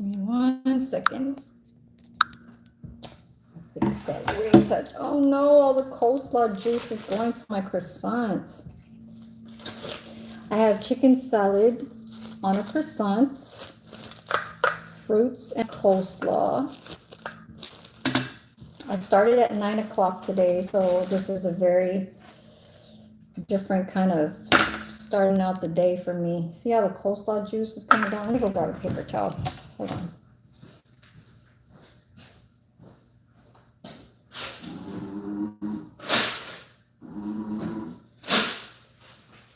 me 1 second. Fix that weird touch. Oh no, all the coleslaw juice is going to my croissant. I have chicken salad on a croissant, fruits and coleslaw. I started at 9 o'clock today, so this is a very different kind of starting out the day for me. See how the coleslaw juice is coming down? Let me go grab a paper towel. Hold on.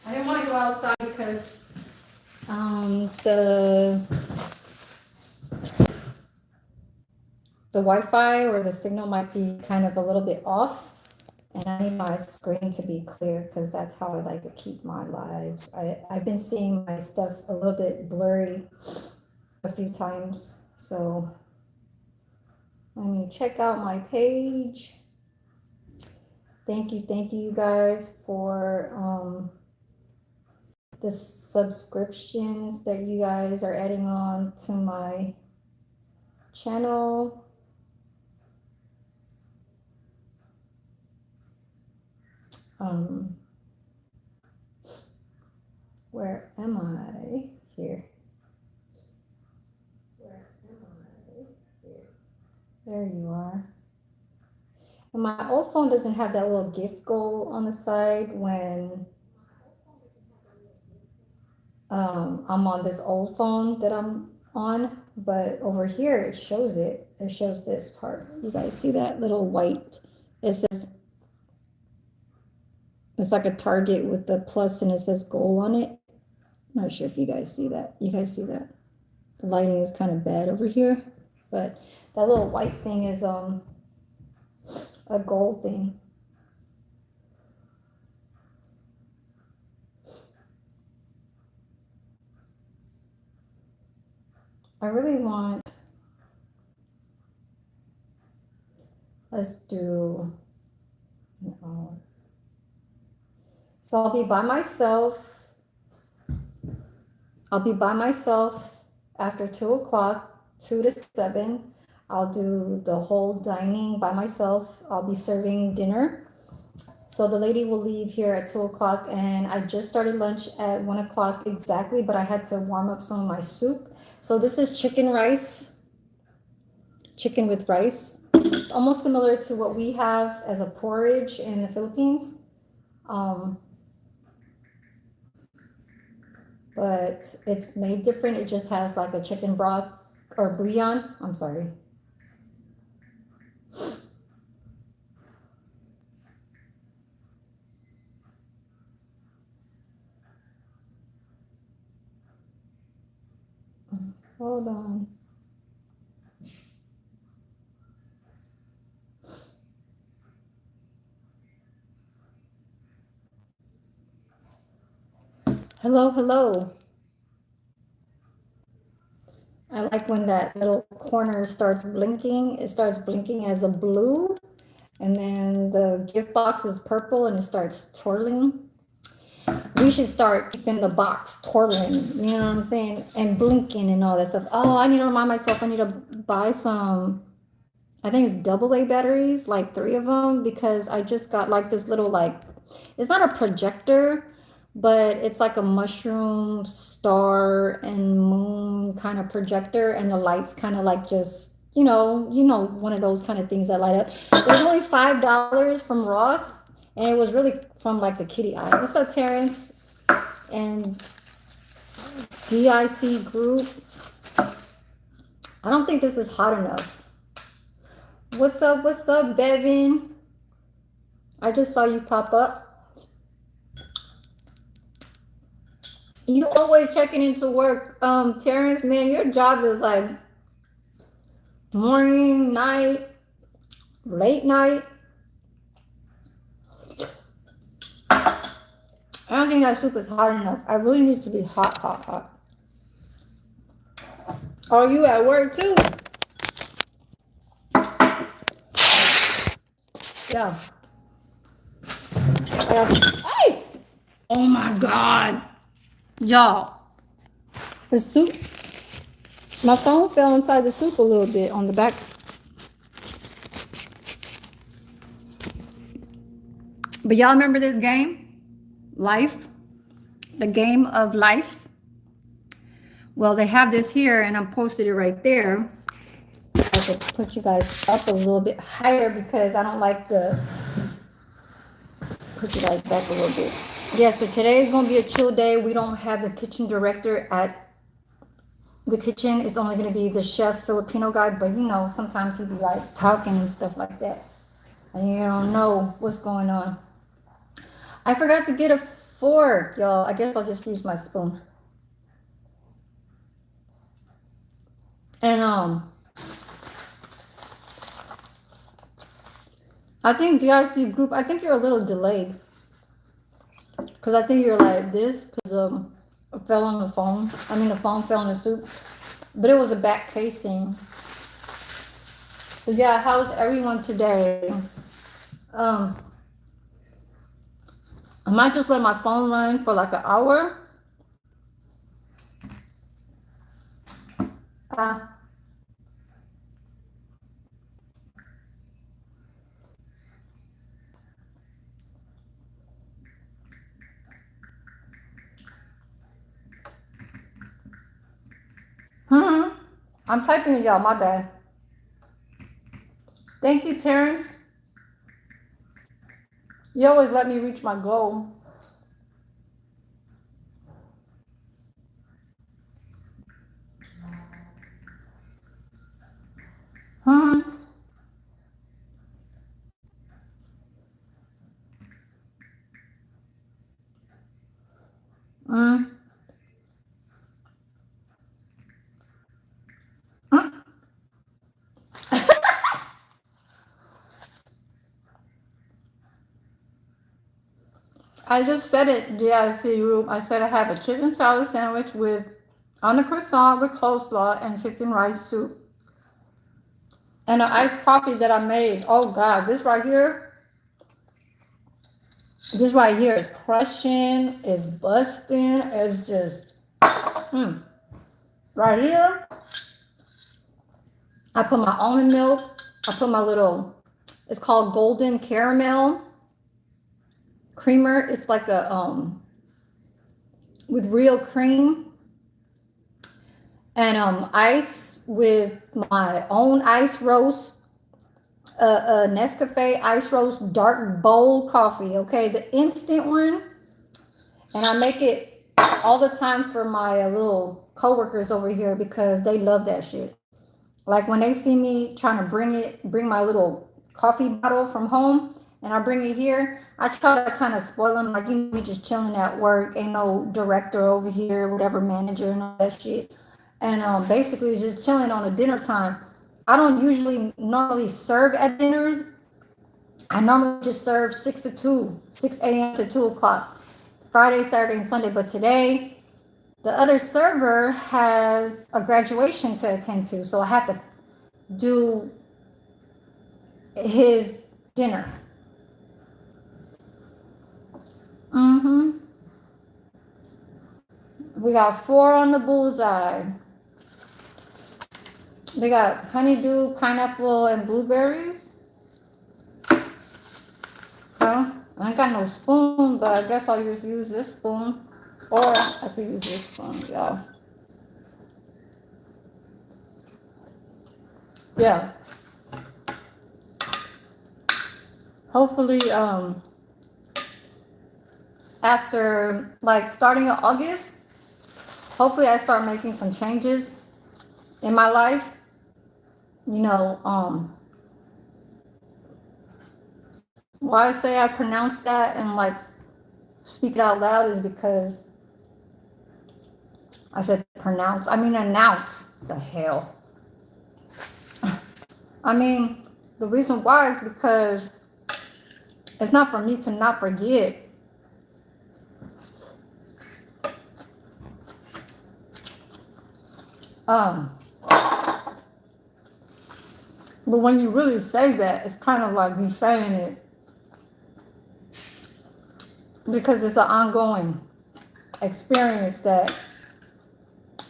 I didn't want to go outside because the Wi-Fi or the signal might be kind of a little bit off, and I need my screen to be clear because that's how I like to keep my lives. I've been seeing my stuff a little bit blurry a few times, so let me check out my page. Thank you guys for the subscriptions that you guys are adding on to my channel. Where am I? Here. Where am I? Here. There you are. And my old phone doesn't have that little gift goal on the side when I'm on this old phone that I'm on, but over here it shows it. It shows this part. You guys see that little white? It says, it's like a target with the plus and it says goal on it. I'm not sure if you guys see that. You guys see that? The lighting is kind of bad over here, but that little white thing is a goal thing. I really want, let's do, so I'll be by myself. I'll be by myself after 2 o'clock, 2 to 7. I'll do the whole dining by myself. I'll be serving dinner. So the lady will leave here at 2 o'clock, and I just started lunch at 1 o'clock exactly, but I had to warm up some of my soup. So this is chicken rice, chicken with rice. It's almost similar to what we have as a porridge in the Philippines. But it's made different. It just has like a chicken broth or bouillon. I'm sorry. Hold on. Hello. I like when that little corner starts blinking. It starts blinking as a blue, and then the gift box is purple and it starts twirling. We should start keeping the box twirling, you know what I'm saying? And blinking and all that stuff. Oh, I need to remind myself I need to buy some, I think it's AA batteries, like 3 of them, because I just got like this little, like, it's not a projector, but it's like a mushroom, star, and moon kind of projector, and the lights kind of like just, you know, one of those kind of things that light up. It was only $5 from Ross, and it was really from like the kitty eye. What's up, Terrence? And DIC group. I don't think this is hot enough. What's up, Bevin? I just saw you pop up. You always checking into work. Terrence, man, your job is like morning, night, late night. I don't think that soup is hot enough. I really need to be hot. Are you at work too? Yeah. Hey! Oh my God. Y'all. The soup. My phone fell inside the soup a little bit on the back. But y'all remember this game? Life? The game of life? Well, they have this here, and I'm posted it right there. I could put you guys up a little bit higher because I don't like the... Put you guys back a little bit. Yeah, so today is going to be a chill day. We don't have the kitchen director at the kitchen. It's only going to be the chef Filipino guy, but you know, sometimes he'd be like talking and stuff like that. And you don't know what's going on. I forgot to get a fork, y'all. I guess I'll just use my spoon. And I think DIC group, I think you're a little delayed. Because I think you're like this, because I fell on the phone. I mean, the phone fell in the soup. But it was a back casing. But yeah, how's everyone today? I might just let my phone run for like an hour. I'm typing it, y'all. My bad. Thank you, Terrence. You always let me reach my goal. I just said it, DIC room. I said I have a chicken salad sandwich with on a croissant with coleslaw and chicken rice soup. And an iced coffee that I made. Oh God, this right here is crushing, is busting, it's just right here. I put my almond milk. I put my little, it's called golden caramel creamer. It's like a with real cream and ice with my own ice roast, Nescafe ice roast dark bold coffee. Okay, the instant one, and I make it all the time for my little coworkers over here because they love that shit. Like when they see me trying to bring my little coffee bottle from home and I bring it here, I try to kind of spoil them. Like, you know, we just chilling at work. Ain't no director over here, whatever manager and all that shit. And basically just chilling on a dinner time. I don't usually normally serve at dinner. I normally just serve 6 a.m. to 2 o'clock, Friday, Saturday, and Sunday. But today, the other server has a graduation to attend to, so I have to do his dinner. We got 4 on the bullseye. We got honeydew, pineapple, and blueberries. I ain't got no spoon, but I guess I'll just use this spoon. Or I could use this spoon, y'all. Yeah. Hopefully, after, like, starting in August, hopefully I start making some changes in my life. You know, why I say I pronounce that and, like, speak it out loud is because I said pronounce. I mean announce. The hell. I mean, the reason why is because it's not for me to not forget. But when you really say that, it's kind of like you saying it because it's an ongoing experience that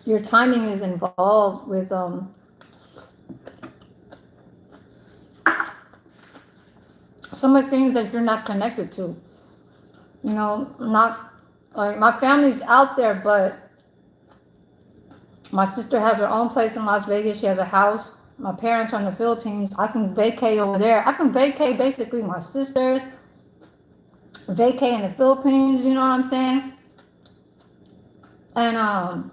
your timing is involved with some of the things that you're not connected to. You know, not like my family's out there, but my sister has her own place in Las Vegas. She has a house. My parents are in the Philippines. I can vacate over there. I can vacate basically my sisters, vacate in the Philippines, you know what I'm saying? And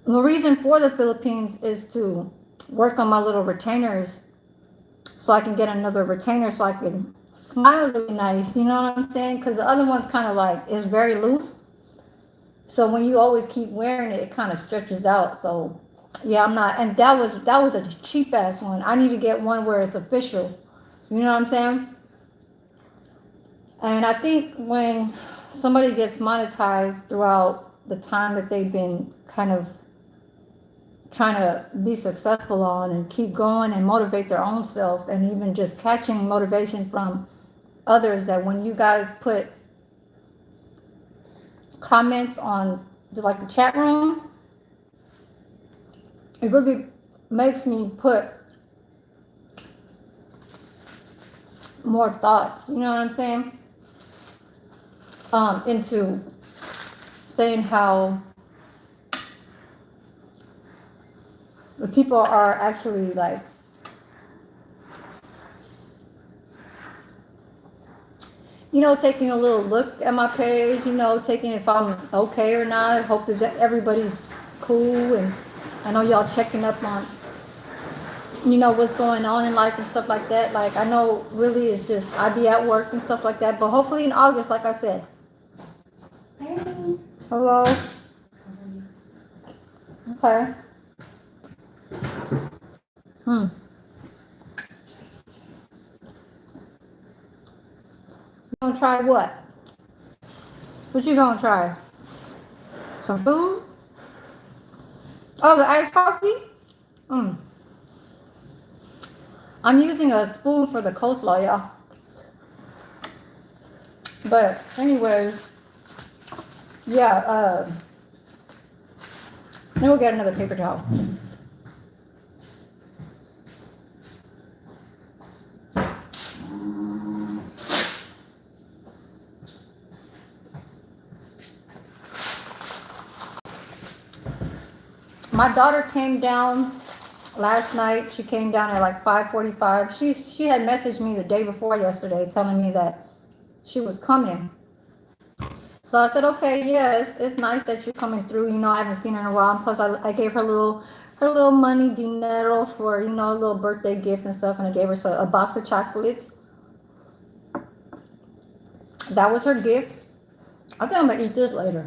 the reason for the Philippines is to work on my little retainers so I can get another retainer so I can smile really nice, you know what I'm saying? Because the other one's kind of like, is very loose. So when you always keep wearing it, it kind of stretches out. So yeah, I'm not, and that was a cheap ass one. I need to get one where it's official. You know what I'm saying? And I think when somebody gets monetized throughout the time that they've been kind of trying to be successful on and keep going and motivate their own self, and even just catching motivation from others, that when you guys put comments on like the chat room, it really makes me put more thoughts, you know what I'm saying, into saying how the people are actually like, you know, taking a little look at my page, you know, taking if I'm okay or not. Hope is that everybody's cool, and I know y'all checking up on, you know, what's going on in life and stuff like that. Like, I know really it's just I be at work and stuff like that, but hopefully in August, like I said. Hello. Okay. You gonna try what? What you gonna try? Some food? Oh, the iced coffee? Mm. I'm using a spoon for the coleslaw, y'all. But anyways, yeah, then we'll get another paper towel. My daughter came down last night. She came down at like 5:45. She had messaged me the day before yesterday telling me that she was coming. So I said, okay, yeah, it's nice that you're coming through. You know, I haven't seen her in a while. And plus, I gave her little money, dinero, for, you know, a little birthday gift and stuff. And I gave her a box of chocolates. That was her gift. I think I'm gonna eat this later.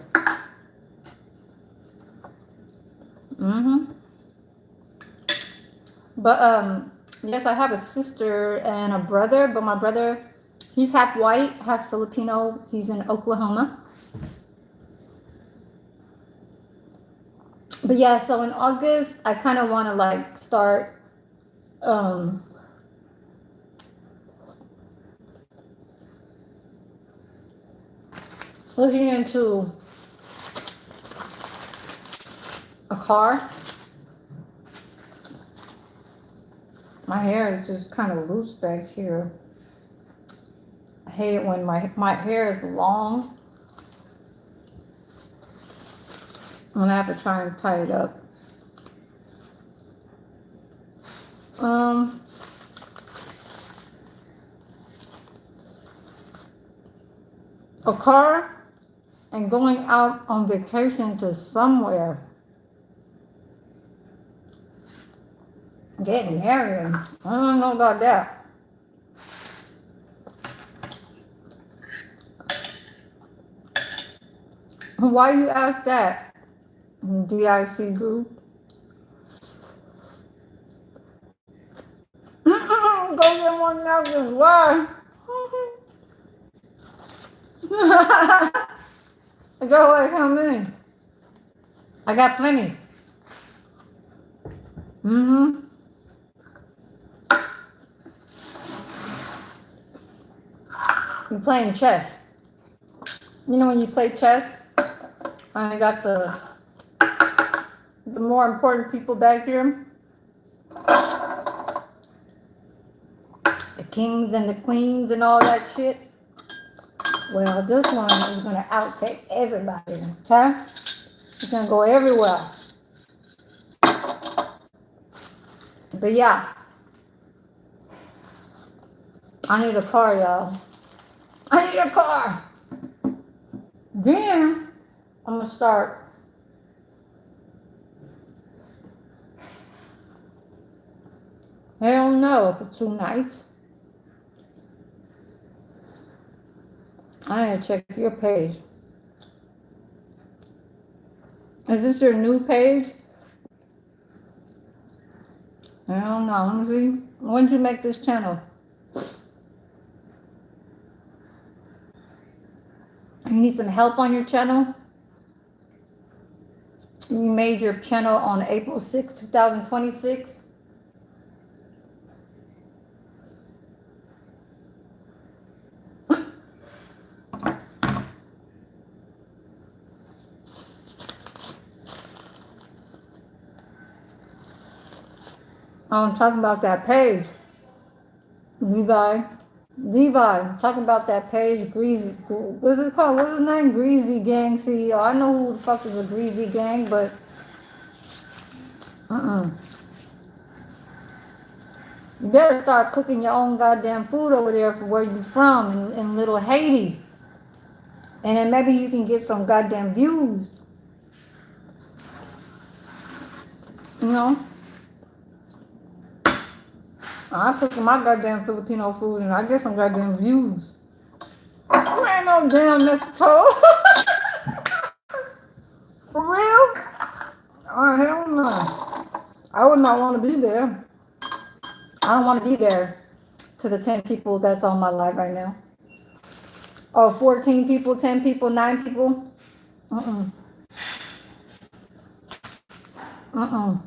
But yes, I have a sister and a brother. But my brother, he's half white, half Filipino. He's in Oklahoma. But yeah, so in August, I kind of want to like start looking into a car. My hair is just kind of loose back here. I hate it when my hair is long and I have to try and tie it up. A car and going out on vacation to somewhere. Getting married. I don't know about that. Why you ask that? DIC group. Go get one napkin. Why? Go away, come in. I got plenty. You're playing chess. You know when you play chess, I got the more important people back here, the kings and the queens and all that shit. Well, this one is gonna outtake everybody, okay? It's gonna go everywhere. But yeah, I need a car, y'all. I need a car. Then I'm gonna start hell no for 2 nights. I need to check your page. Is this your new page? I don't know. Let me see. When did you make this channel? You need some help on your channel? You made your channel on April 6, 2026? I'm talking about that page. Levi, talking about that page, Greasy, what's it called? What's his name? Greasy Gang CEO. I know who the fuck is a Greasy Gang, but you better start cooking your own goddamn food over there for where you from in little Haiti. And then maybe you can get some goddamn views. You know? I'm cooking my goddamn Filipino food and I get some goddamn views. You ain't no damn Mexico. For real? Oh, hell no. I would not want to be there. I don't want to be there to the 10 people that's on my live right now. Oh, 14 people, 10 people, 9 people? Mm-mm. Mm-mm.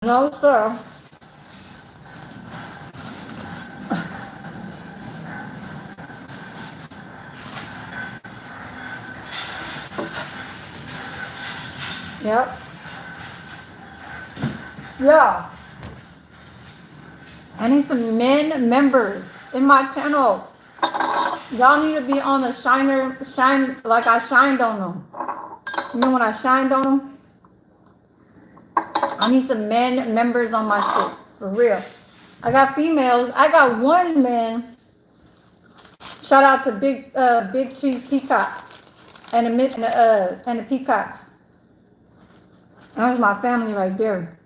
No, sir. Yep. Yeah. I need some men members in my channel. Y'all need to be on the shine like I shined on them. You know when I shined on them? I need some men members on my shit. For real. I got females. I got one man. Shout out to Big Chief Peacock and the Peacocks. That was my family right there.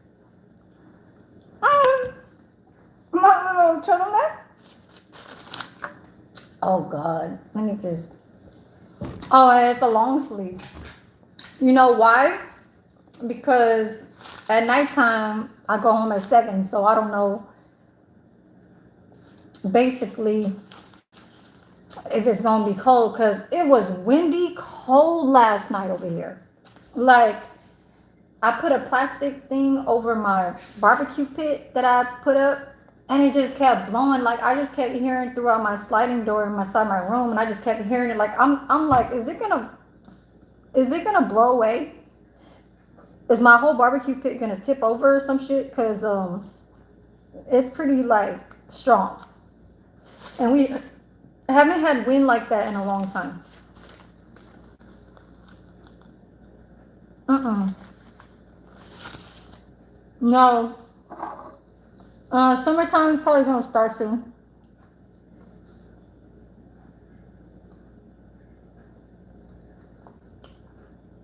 My little turtleneck. Oh God. Let me just. Oh, it's a long sleeve. You know why? Because at nighttime I go home at 7, so I don't know basically if it's gonna be cold because it was windy cold last night over here. Like I put a plastic thing over my barbecue pit that I put up and it just kept blowing. Like I just kept hearing throughout my sliding door inside my room and I just kept hearing it. Like I'm like, is it gonna blow away? Is my whole barbecue pit gonna tip over or some shit? Cause it's pretty like strong. And we haven't had wind like that in a long time. No. Summertime is probably gonna start soon.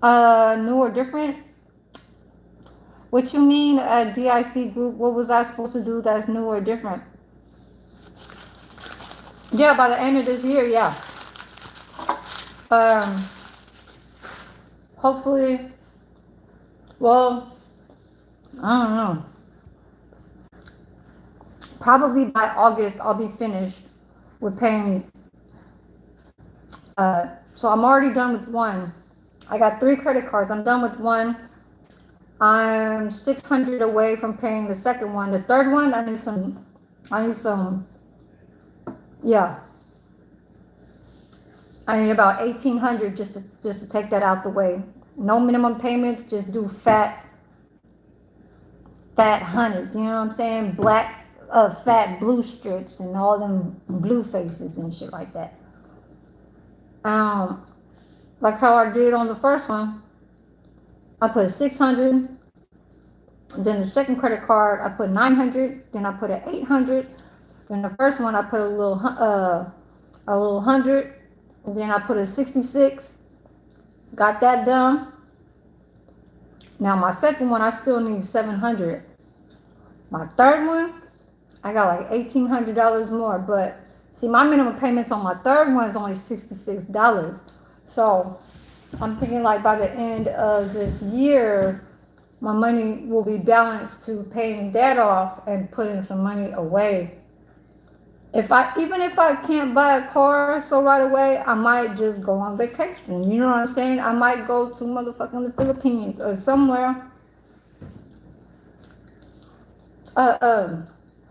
New or different? What you mean, DIC group? What was I supposed to do that's new or different? Yeah, by the end of this year, yeah. Hopefully, well, I don't know. Probably by August, I'll be finished with paying. So I'm already done with one. I got 3 credit cards. I'm done with one. I'm 600 away from paying the second one. The third one, I need some, yeah. I need about 1,800 just to take that out the way. No minimum payments. Just do fat hundreds. You know what I'm saying? Black, fat blue strips and all them blue faces and shit like that. Um, like how I did on the first one. I put 600. Then the second credit card, I put 900. Then I put an 800. Then the first one, I put a little 100. Then I put a 66. Got that done. Now my second one, I still need 700. My third one, I got like $1,800 more. But see, my minimum payments on my third one is only $66. So I'm thinking like by the end of this year, my money will be balanced to paying that off and putting some money away. Even if I can't buy a car so right away, I might just go on vacation. You know what I'm saying? I might go to motherfucking the Philippines or somewhere.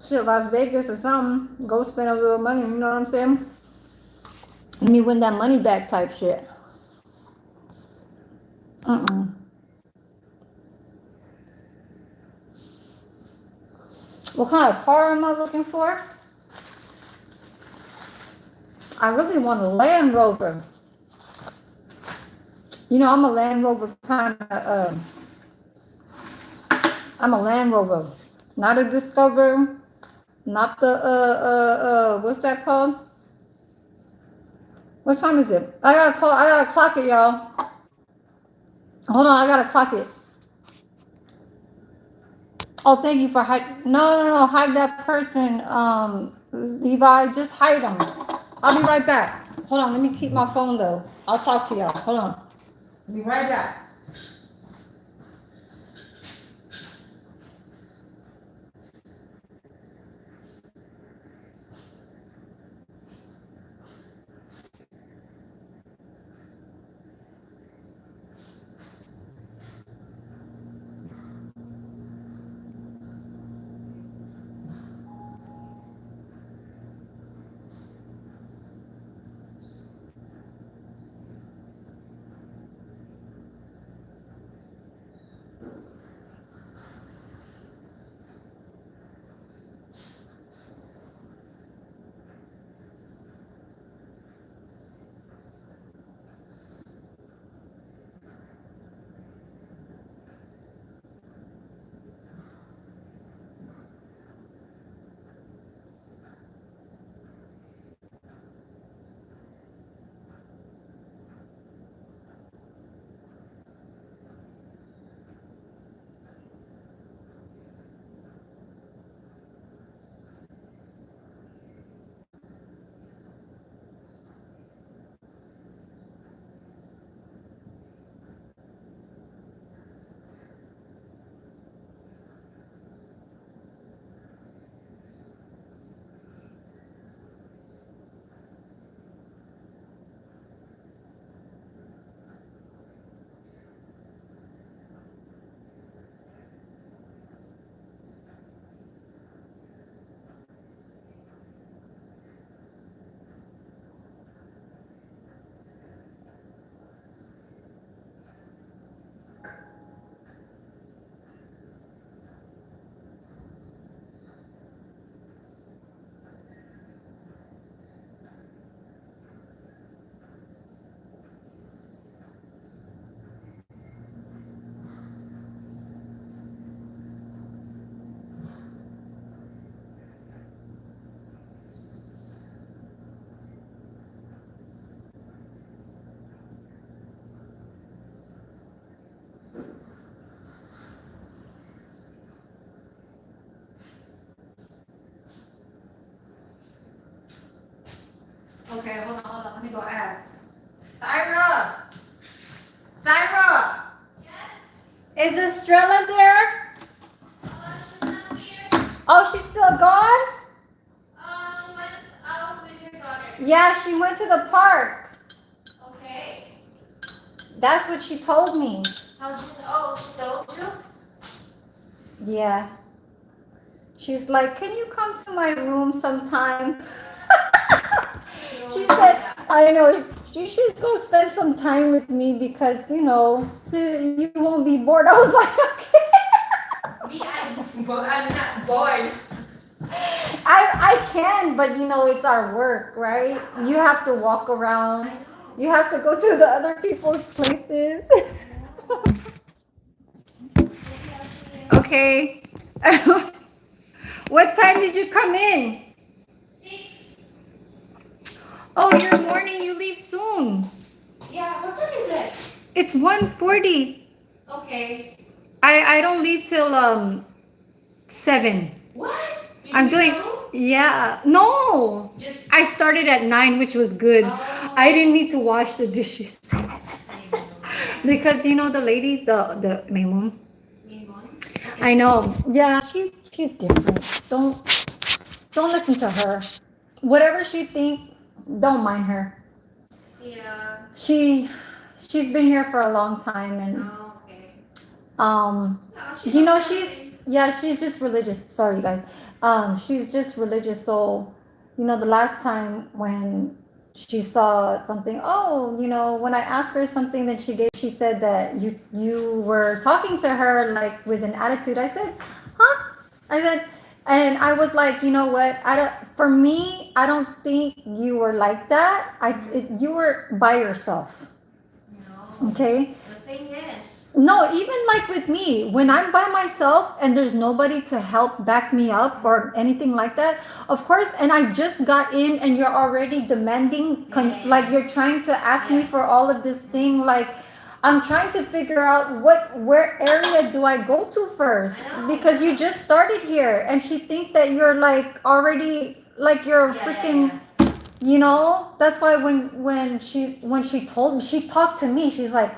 Shit, Las Vegas or something. Go spend a little money. You know what I'm saying? Let me win that money back type shit. What kind of car am I looking for? I really want a Land Rover. You know, I'm a Land Rover kind of, I'm a Land Rover. Not a Discover, not the, what's that called? What time is it? I gotta clock it, y'all. Hold on, I gotta clock it. Oh, thank you for hide. No, hide that person, Levi. Just hide them. I'll be right back. Hold on, let me keep my phone though. I'll talk to y'all. Hold on. I'll be right back. Okay, hold on. Let me go ask. Syra, is Estrella there? Oh, she's still gone? Yeah, she went to the park. Okay. That's what she told me. She told you? Yeah. She's like, can you come to my room sometime? She said, I don't know. you should go spend some time with me because so you won't be bored. I was like, okay. I'm not bored. I can, but it's our work, right? You have to walk around. You have to go to the other people's places. Okay. What time did you come in? 6. Oh, you're morning. You leave soon. Yeah, what time is it? It's 1:40. Okay. I don't leave till 7. What? You I'm do doing double? yeah. No. Just. I started at 9, which was good. Oh. I didn't need to wash the dishes. I know. Because the lady, the my mom. Me one? I know. Yeah, she's different. Don't listen to her. Whatever she think, don't mind her. Yeah. She's been here for a long time, and Oh, okay. um No, she knows something. she's just religious. Sorry, you guys. She's just religious. So, the last time when she saw something, when I asked her something that she said that you were talking to her like with an attitude. I said, huh? I said, and I was like, you know what? I don't. For me, I don't think you were like that. You were by yourself. No. Okay. The thing is. No, even like with me, when I'm by myself and there's nobody to help back me up or anything like that, of course, and I just got in and you're already demanding, Yeah. like you're trying to ask me Yeah. for all of this thing, like I'm trying to figure out where area do I go to first I know. because you just started here and she think that you're like already like you're Yeah, freaking. That's why when she told me, she talked to me, she's like,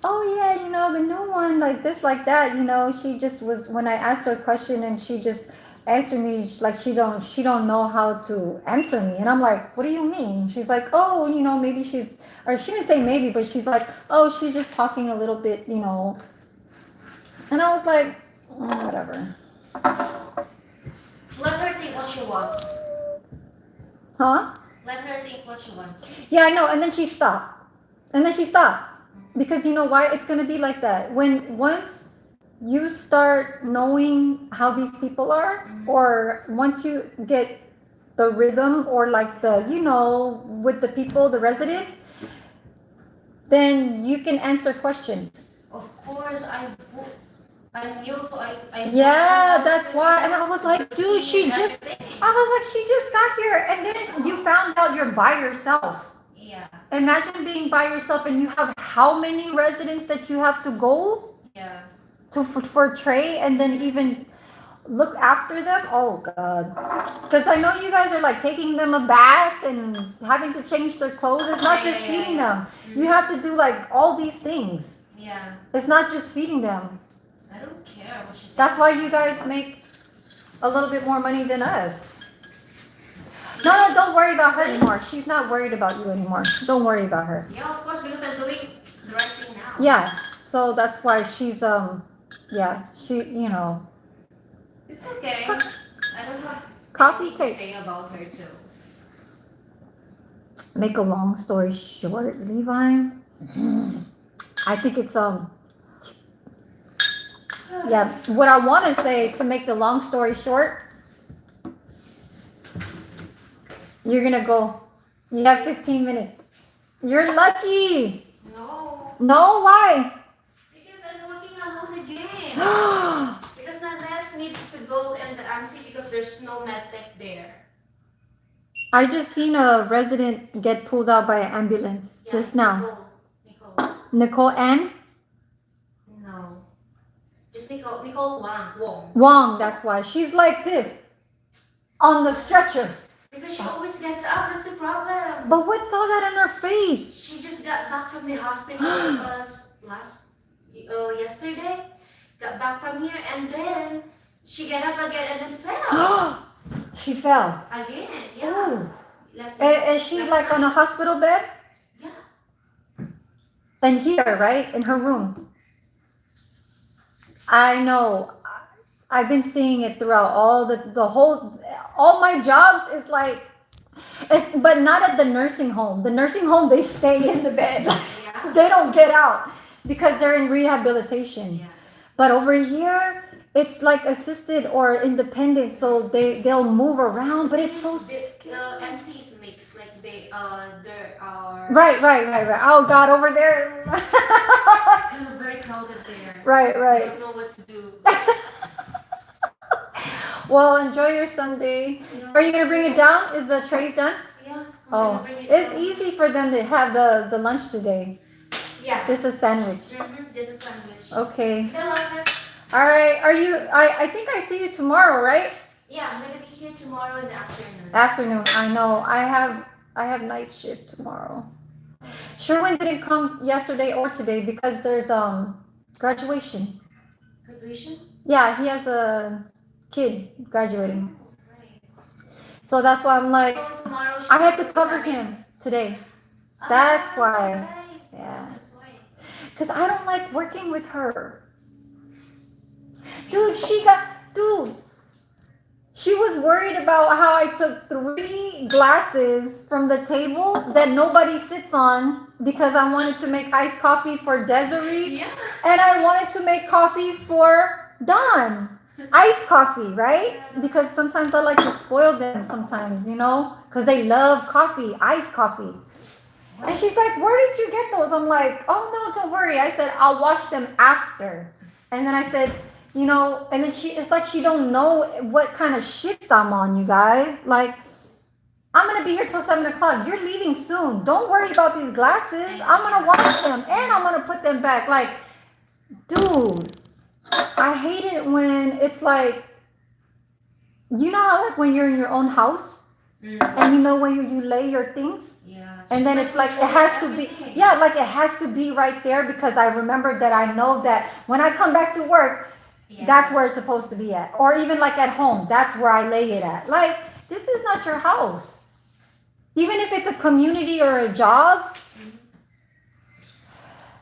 oh yeah, the new one, like this, like that. She just was, when I asked her a question and she just answered me like she don't know how to answer me, and I'm like, what do you mean? She's like, oh, maybe she's, or she didn't say maybe, but she's like, oh, she's just talking a little bit, and I was like, whatever. Let her think what she wants. Huh? Let her think what she wants. Yeah, I know. And then she stopped. Because you know why? It's gonna be like that. Once you start knowing how these people are, or once you get the rhythm, or like with the people, the residents, then you can answer questions. Of course, I'm new, so I Yeah, that's why. And I was like, dude, I was like, she just got here, and then you found out you're by yourself. Yeah. Imagine being by yourself and you have how many residents that you have to go Yeah. for Trey, and then even look after them. Oh God, because I know you guys are like taking them a bath and having to change their clothes. It's not just feeding them. You have to do like all these things. Yeah. It's not just feeding them. I don't care what she thinks. That's why you guys make a little bit more money than us. No, don't worry about her anymore. She's not worried about you anymore. Don't worry about her. Yeah, of course, because I'm doing the right thing now. Yeah, so that's why she's she It's okay. I don't have coffee anything to cake. say about her too. Make a long story short, Levi. I think it's yeah. What I want to say, to make the long story short, you're gonna go. You have 15 minutes. You're lucky. No. No, why? Because I'm working alone again. Because Nanette needs to go in the MC because there's no med tech there. I just seen a resident get pulled out by an ambulance just now. Nicole and No. Just Nicole Wong. Wong, that's why. She's like this on the stretcher. Because she always gets up, that's the problem. But what's all that on her face? She just got back from the hospital yesterday. Got back from here and then she got up again and then fell. She fell. Again, yeah. Is she like on a hospital bed? Yeah. And here, right? In her room. I know. I've been seeing it throughout all my jobs is like, But not at the nursing home. The nursing home, they stay in the bed. Yeah. They don't get out because they're in rehabilitation. Yeah. But over here, it's like assisted or independent, so they'll move around. But it's so The MCs mix like there are right. Oh God, over there. it's kind of very crowded there. Right. I don't know what to do. Well, enjoy your Sunday. Yeah, Are you gonna bring it down? Is the trays done? Yeah. I'm Oh, gonna bring it it's down. easy for them to have the lunch today. Yeah. Just a sandwich. Just a sandwich. Okay. Hello. All right. Are you? I think I see you tomorrow, right? Yeah, I'm gonna be here tomorrow in the afternoon. Afternoon. I know. I have night shift tomorrow. Sherwin didn't come yesterday or today because there's graduation. Graduation? Yeah, he has a kid graduating. Right. So that's why I'm like, So tomorrow I had to she's cover coming? him today. That's why. Right. Yeah. That's why. Because I don't like working with her. Dude, she was worried about how I took 3 glasses from the table that nobody sits on because I wanted to make iced coffee for Desiree. Yeah. And I wanted to make coffee for Don. Iced coffee, right? Because sometimes I like to spoil them sometimes, because they love coffee, iced coffee. And she's like, where did you get those? I'm like, oh no, don't worry. I said, I'll wash them after. And then I said, and then it's like she don't know what kind of shift I'm on, you guys. Like, I'm gonna be here till 7 o'clock. You're leaving soon. Don't worry about these glasses. I'm gonna wash them and I'm gonna put them back. Like, dude, I hate it when it's like, how like when you're in your own house and when you lay your things. Yeah. And then it's like it has to be, like it has to be right there because I remember that I know that when I come back to work, that's where it's supposed to be at. Or even like at home, that's where I lay it at. Like, this is not your house. Even if it's a community or a job,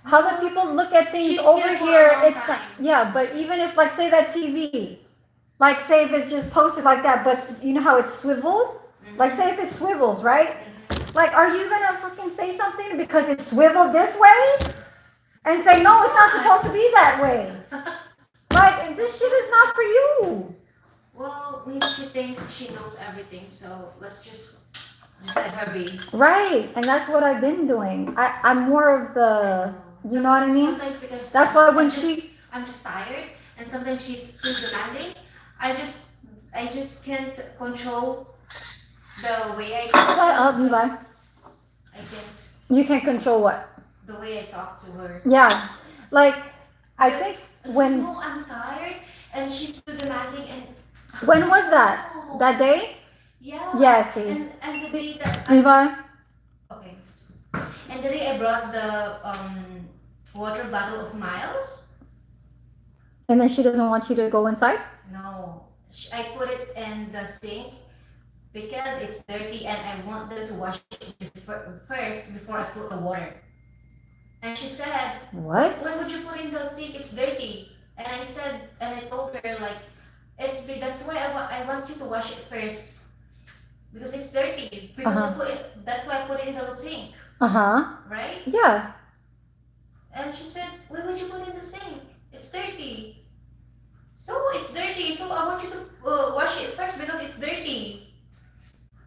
how the people look at things She's over here for a here, long it's time. not, but even if like say that TV, like say if it's just posted like that, but you know how it's swiveled? Like say if it swivels, right? Like, are you gonna fucking say something because it's swiveled this way? And say, no, it's not supposed to be that way. Like, this shit is not for you. Well, maybe she thinks she knows everything, so let's just let her be. Right, and that's what I've been doing. I'm more of the, you know what I mean? Sometimes because That's why when I'm just tired, and sometimes she's too demanding. I just can't control the way I talk. Shut up, Levi. I can't. You can't control what? The way I talk to her. Yeah, like I think when. No, I'm tired, and she's too demanding. And when was that? No. That day? Yeah. Yeah. See. And the day that Levi. Okay. And the day I brought the water bottle of Miles. And then she doesn't want you to go inside? No, I put it in the sink because it's dirty and I want them to wash it first before I put the water. And she said, what? Why would you put in the sink? It's dirty. And I said, and I told her like, that's why I want you to wash it first because it's dirty. Because that's why I put it in the sink. Right? Yeah. And she said, why would you put it in the sink? It's dirty. So it's dirty. So I want you to wash it first because it's dirty.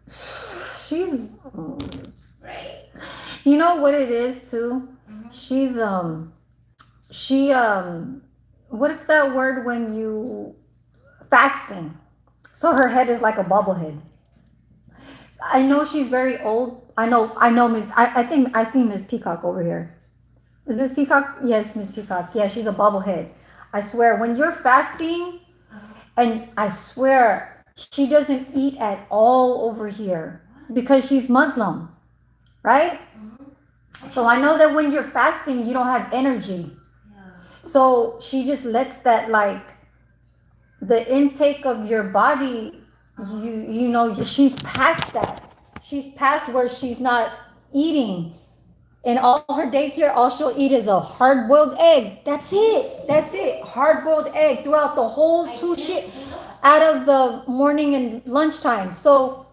She's. Right. You know what it is too? Mm-hmm. She what is that word when you fasting? So her head is like a bobblehead. I know she's very old. I know Miss I think I see Miss Peacock over here. Is Miss Peacock? Yes, Miss Peacock. Yeah, she's a bobblehead. I swear, when you're fasting, and I swear she doesn't eat at all over here because she's Muslim, right? So I know that when you're fasting, you don't have energy. So she just lets that, like, the intake of your body, she's past that. She's past where she's not eating. In all her days here, all she'll eat is a hard-boiled egg. That's it. Hard-boiled egg throughout the whole 2 shit out of the morning and lunchtime. So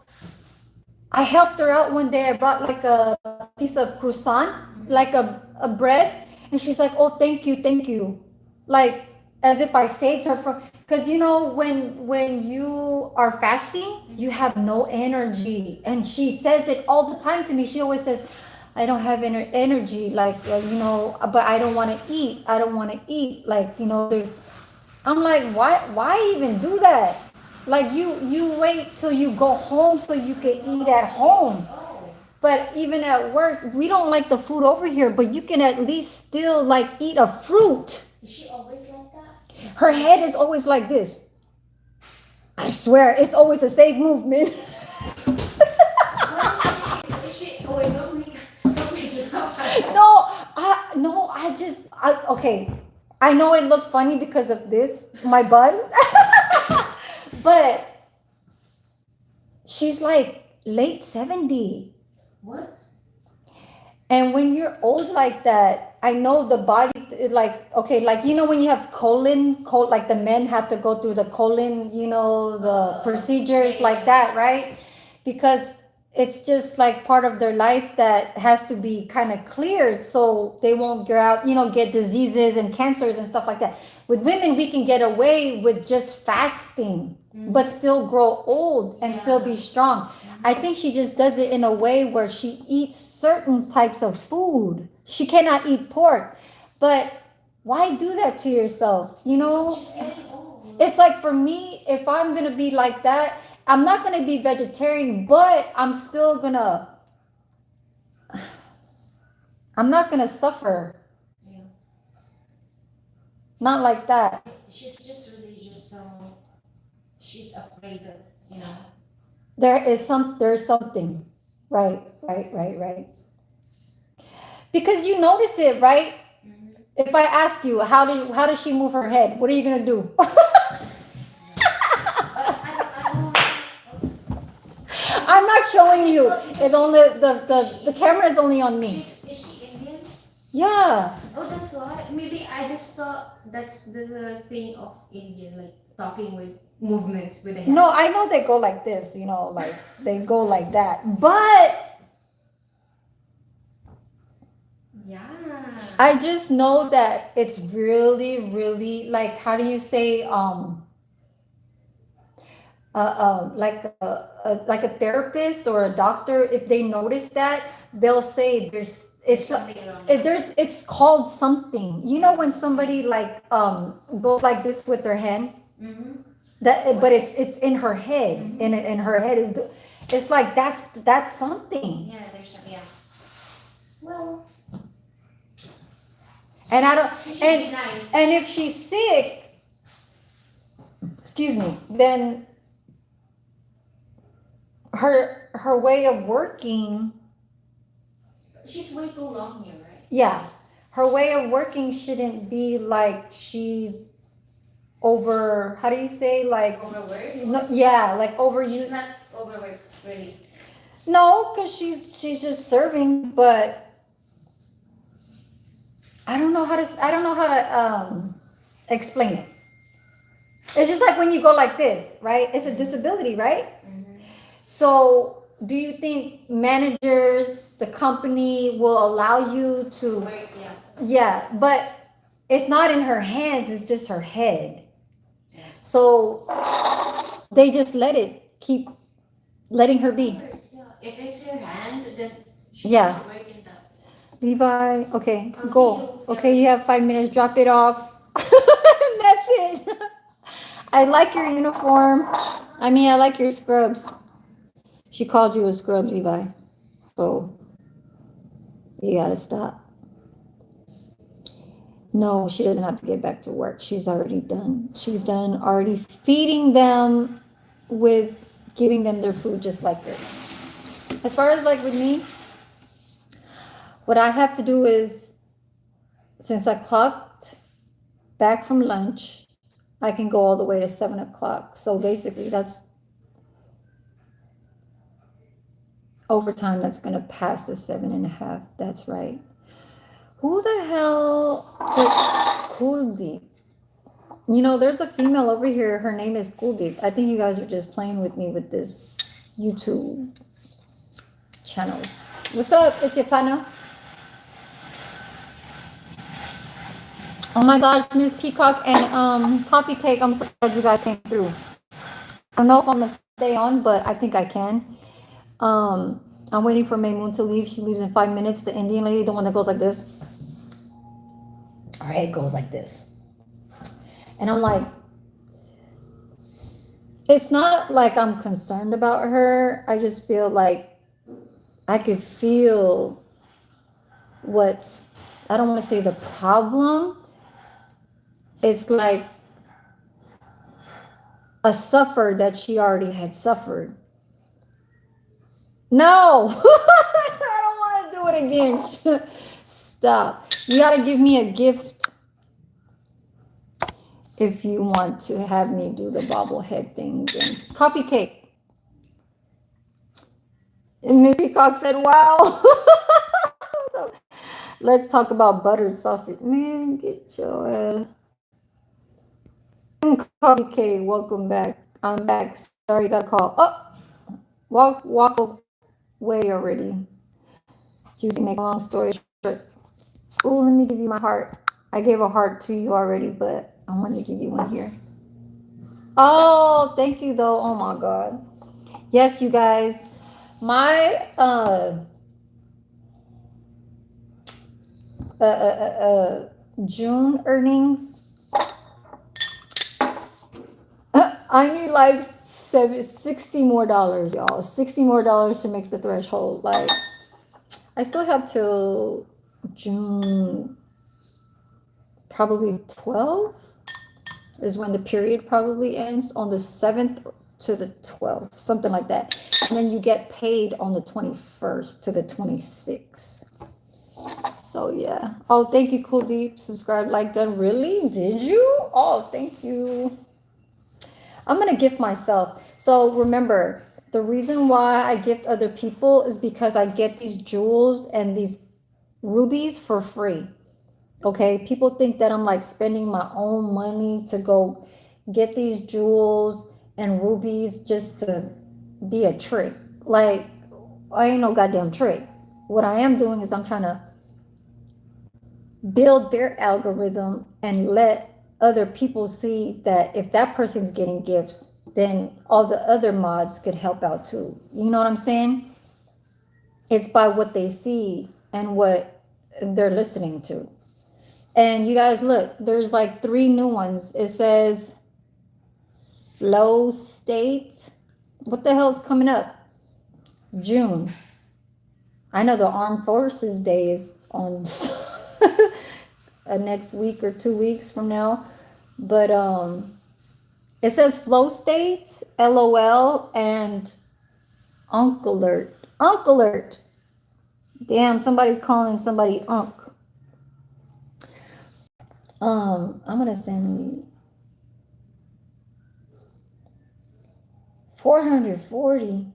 I helped her out one day. I brought like a piece of croissant, like a bread, and she's like, "Oh, thank you," like as if I saved her from. Because you know, when you are fasting, you have no energy, and she says it all the time to me. She always says, "I don't have energy," like but I don't want to eat. I don't want to eat. Like I'm like, why even do that? Like you wait till you go home so you can eat at home. Oh. But even at work, we don't like the food over here, but you can at least still like eat a fruit. Is she always like that? Her head is always like this. I swear, it's always a safe movement. Is she? Oh wait, don't make it laugh. No, okay. I know it looked funny because of this, my bun. But she's like late 70. What? And when you're old like that, I know the body like okay, like when you have like the men have to go through the colon, the procedures like that, right? Because it's just like part of their life that has to be kind of cleared so they won't get diseases and cancers and stuff like that. With women, we can get away with just fasting, but still grow old and still be strong. I think she just does it in a way where she eats certain types of food. She cannot eat pork, but why do that to yourself? She's getting old. It's like for me, if I'm gonna be like that, I'm not gonna be vegetarian, but I'm not gonna suffer. Yeah. Not like that. She's just religious, so she's afraid that There's something. Right. Because you notice it, right? If I ask you, how does she move her head? What are you gonna do? I'm not showing you. It's only the camera is only on me. Is she Indian? Yeah. Oh, that's why. Maybe I just thought that's the thing of Indian, like talking with movements with the hand. No, I know they go like this, like they go like that. But Yeah. I just know that it's really, really like, how do you say, like a therapist or a doctor, if they notice that, they'll say There's something wrong. it's called something. When somebody like goes like this with their hand, but it's in her head, and her head is it's like that's something. Yeah, yeah. Well, And I don't she should be nice. and if she's sick, excuse me, then her way of working, She's way too long here, right? yeah, her way of working shouldn't be like she's over, how do you say, like Overworked? no, yeah, like She's overused. not overworked, really. No, because she's just serving, but I don't know how to explain it. It's just like when you go like this, right? It's a disability, right? So do you think managers, the company will allow you to? Work, yeah. Yeah, but it's not in her hands, it's just her head. So they just keep letting her be. Yeah. If it's her hand, then she's Yeah. not working that. Levi, okay, I'll see go. you. Okay, you have 5 minutes, drop it off. That's it. I like your uniform. I like your scrubs. She called you a scrub, Levi. So you gotta stop. No, she doesn't have to get back to work. She's already done. She's done already feeding them with giving them their food just like this. As far as like with me, what I have to do is, since I clocked back from lunch, I can go all the way to 7 o'clock. So basically that's overtime that's going to pass the 7.5. That's right. Who the hell put Kuldeep? There's a female over here. Her name is Kuldeep. I think you guys are just playing with me with this YouTube. channels. What's up? It's your partner. Oh my gosh, Miss Peacock and Coffee Cake. I'm so glad you guys came through. I don't know if I'm gonna stay on, but I think I can. I'm waiting for May Moon to leave. She leaves in 5 minutes. The Indian lady, the one that goes like this. Her head goes like this. And I'm like, it's not like I'm concerned about her. I just feel like I could feel what's, I don't want to say the problem. It's like a suffer that she already had suffered. No, I don't want to do it again. Stop. You got to give me a gift if you want to have me do the bobblehead thing again. Coffee Cake. And Miss Peacock said, wow. Let's talk about buttered sausage. Man, get your Coffee Cake, welcome back. I'm back. Sorry, got a call. Oh, walk away already. Juicy, make a long story short. Oh, let me give you my heart. I gave a heart to you already, but I wanted to give you one here. Oh, thank you though. Oh my God. Yes, you guys. My June earnings. I need like 60 more dollars, y'all. 60 more dollars to make the threshold. Like, I still have till June, probably 12 is when the period probably ends, on the 7th to the 12th, something like that. And then you get paid on the 21st to the 26th. So yeah. Oh, thank you, Cool Deep. Subscribe, like, done. Really? Did you? Oh, thank you. I'm gonna gift myself. So remember, the reason why I gift other people is because I get these jewels and these rubies for free. Okay, people think that I'm like spending my own money to go get these jewels and rubies just to be a trick. Like, I ain't no goddamn trick. What I am doing is I'm trying to build their algorithm and let other people see that if that person's getting gifts, then all the other mods could help out too. You know what I'm saying? It's by what they see and what they're listening to. And you guys, look, there's like 3 new ones. It says Flow State. What the hell's coming up? June. I know the Armed Forces Day is on next week or 2 weeks from now. But it says Flow State, LOL, and Unk Alert. Unk Alert. Damn, somebody's calling somebody Unk. I'm gonna send 440.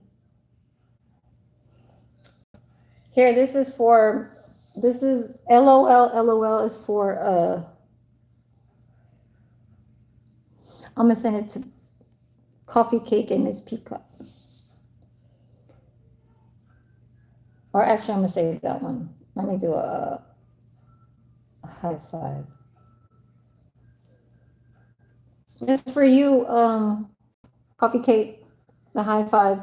Here, this is LOL is for I'm gonna send it to Coffee Cake and Miss Peacock. Or actually, I'm gonna save that one. Let me do a high five. It's for you, Coffee Cake, the high five.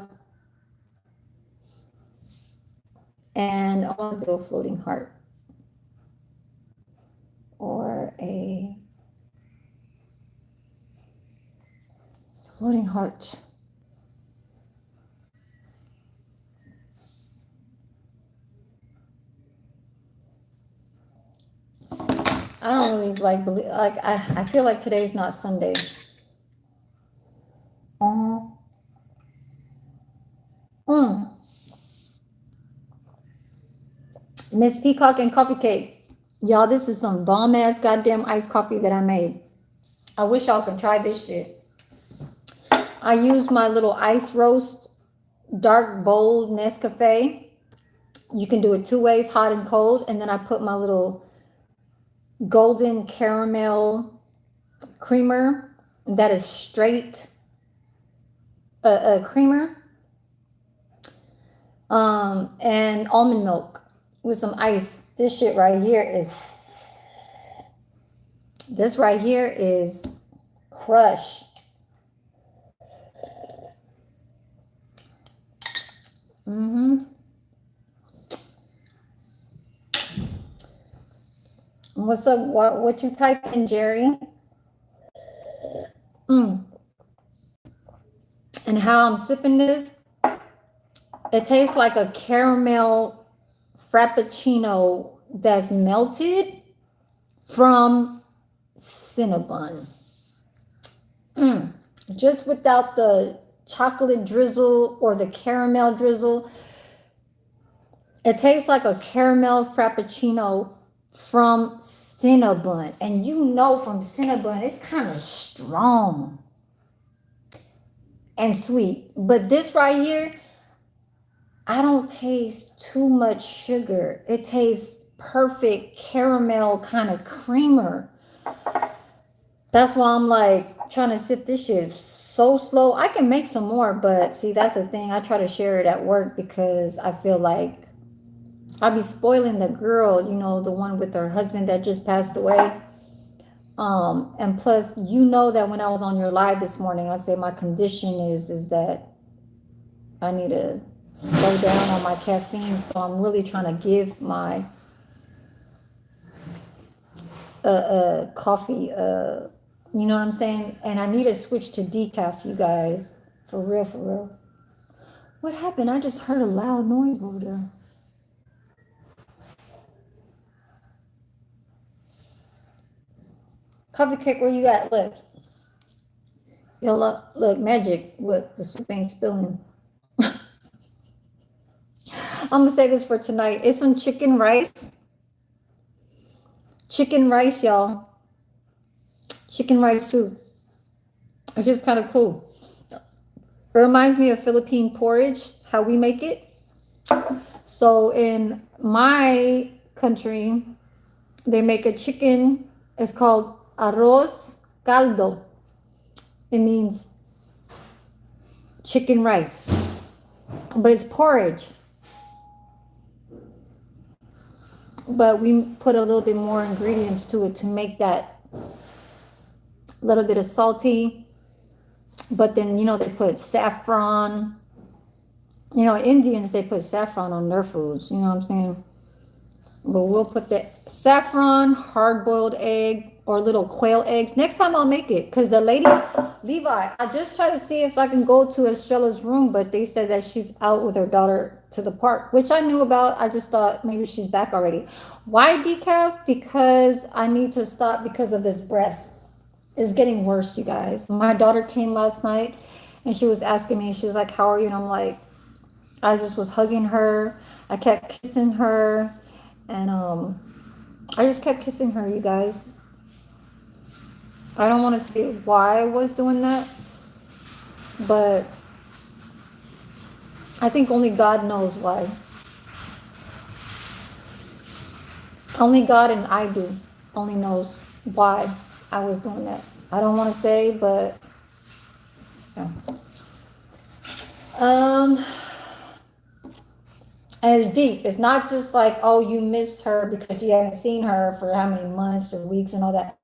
And I want to do a floating heart. Or a floating heart. I don't really believe, I feel like today's not Sunday. Miss Peacock and Coffee Cake. Y'all, this is some bomb ass goddamn iced coffee that I made. I wish y'all could try this shit. I used my little ice roast dark bold Nescafe. You can do it 2 ways, hot and cold. And then I put my little golden caramel creamer. That is straight creamer. And almond milk with some ice. This shit right here is, this right here is crush. What's up? What you type in, Jerry? And how I'm sipping this, it tastes like a caramel frappuccino that's melted from Cinnabon. Just without the chocolate drizzle or the caramel drizzle. It tastes like a caramel frappuccino from Cinnabon. And you know from Cinnabon, it's kind of strong and sweet. But this right here, I don't taste too much sugar. It tastes perfect caramel kind of creamer. That's why I'm like trying to sip this shit so slow. I can make some more, but see, that's the thing. I try to share it at work because I feel like I'll be spoiling the girl, you know, the one with her husband that just passed away. And plus, you know that when I was on your live this morning, I said my condition is that I need to slow down on my caffeine. So I'm really trying to give my coffee, you know what I'm saying? And I need to switch to decaf, you guys. For real, for real. What happened? I just heard a loud noise over there. Coffee cake, where you at? Look. Yo, look, magic. Look, the soup ain't spilling. I'm gonna say this for tonight. It's some chicken rice. Chicken rice, y'all. Chicken rice soup. It's just kind of cool. It reminds me of Philippine porridge, how we make it. So in my country, they make a chicken. It's called arroz caldo. It means chicken rice, but it's porridge. But we put a little bit more ingredients to it to make that little bit of salty. But then, you know, they put saffron. You know, Indians, they put saffron on their foods. You know what I'm saying? But we'll put the saffron, hard-boiled egg, or little quail eggs. Next time I'll make it. Because the lady, Levi, I just tried to see if I can go to Estrella's room, but they said that she's out with her daughter to the park, which I knew about. I just thought maybe she's back already. Why decaf? Because I need to stop because of this breast. It's getting worse, you guys. My daughter came last night, and she was asking me, she was like, how are you? And I'm like, I just was hugging her. I kept kissing her. And I just kept kissing her, you guys. I don't want to say why I was doing that, but I think only God knows why. Only God and I do only knows why I was doing that. I don't want to say, but yeah. And it's deep. It's not just like, oh, you missed her because you haven't seen her for how many months or weeks and all that.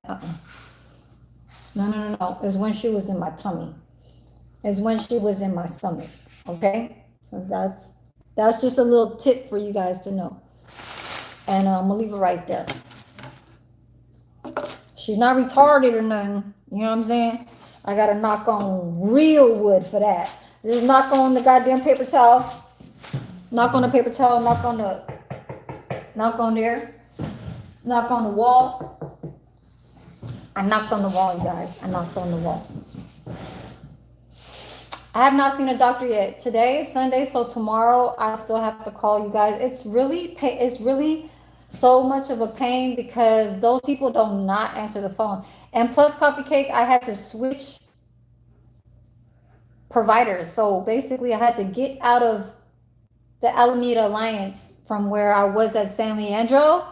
No. It's when she was in my tummy. It's when she was in my stomach. Okay? So that's just a little tip for you guys to know. And I'm gonna leave it right there. She's not retarded or nothing. You know what I'm saying? I gotta knock on real wood for that. Just knock on the goddamn paper towel. Knock on the paper towel, knock on there, knock on the wall. I knocked on the wall, you guys. I knocked on the wall. I have not seen a doctor yet. Today is Sunday, so tomorrow I still have to call you guys. It's really so much of a pain because those people do not answer the phone. And plus Coffee Cake, I had to switch providers. So basically I had to get out of the Alameda Alliance from where I was at San Leandro.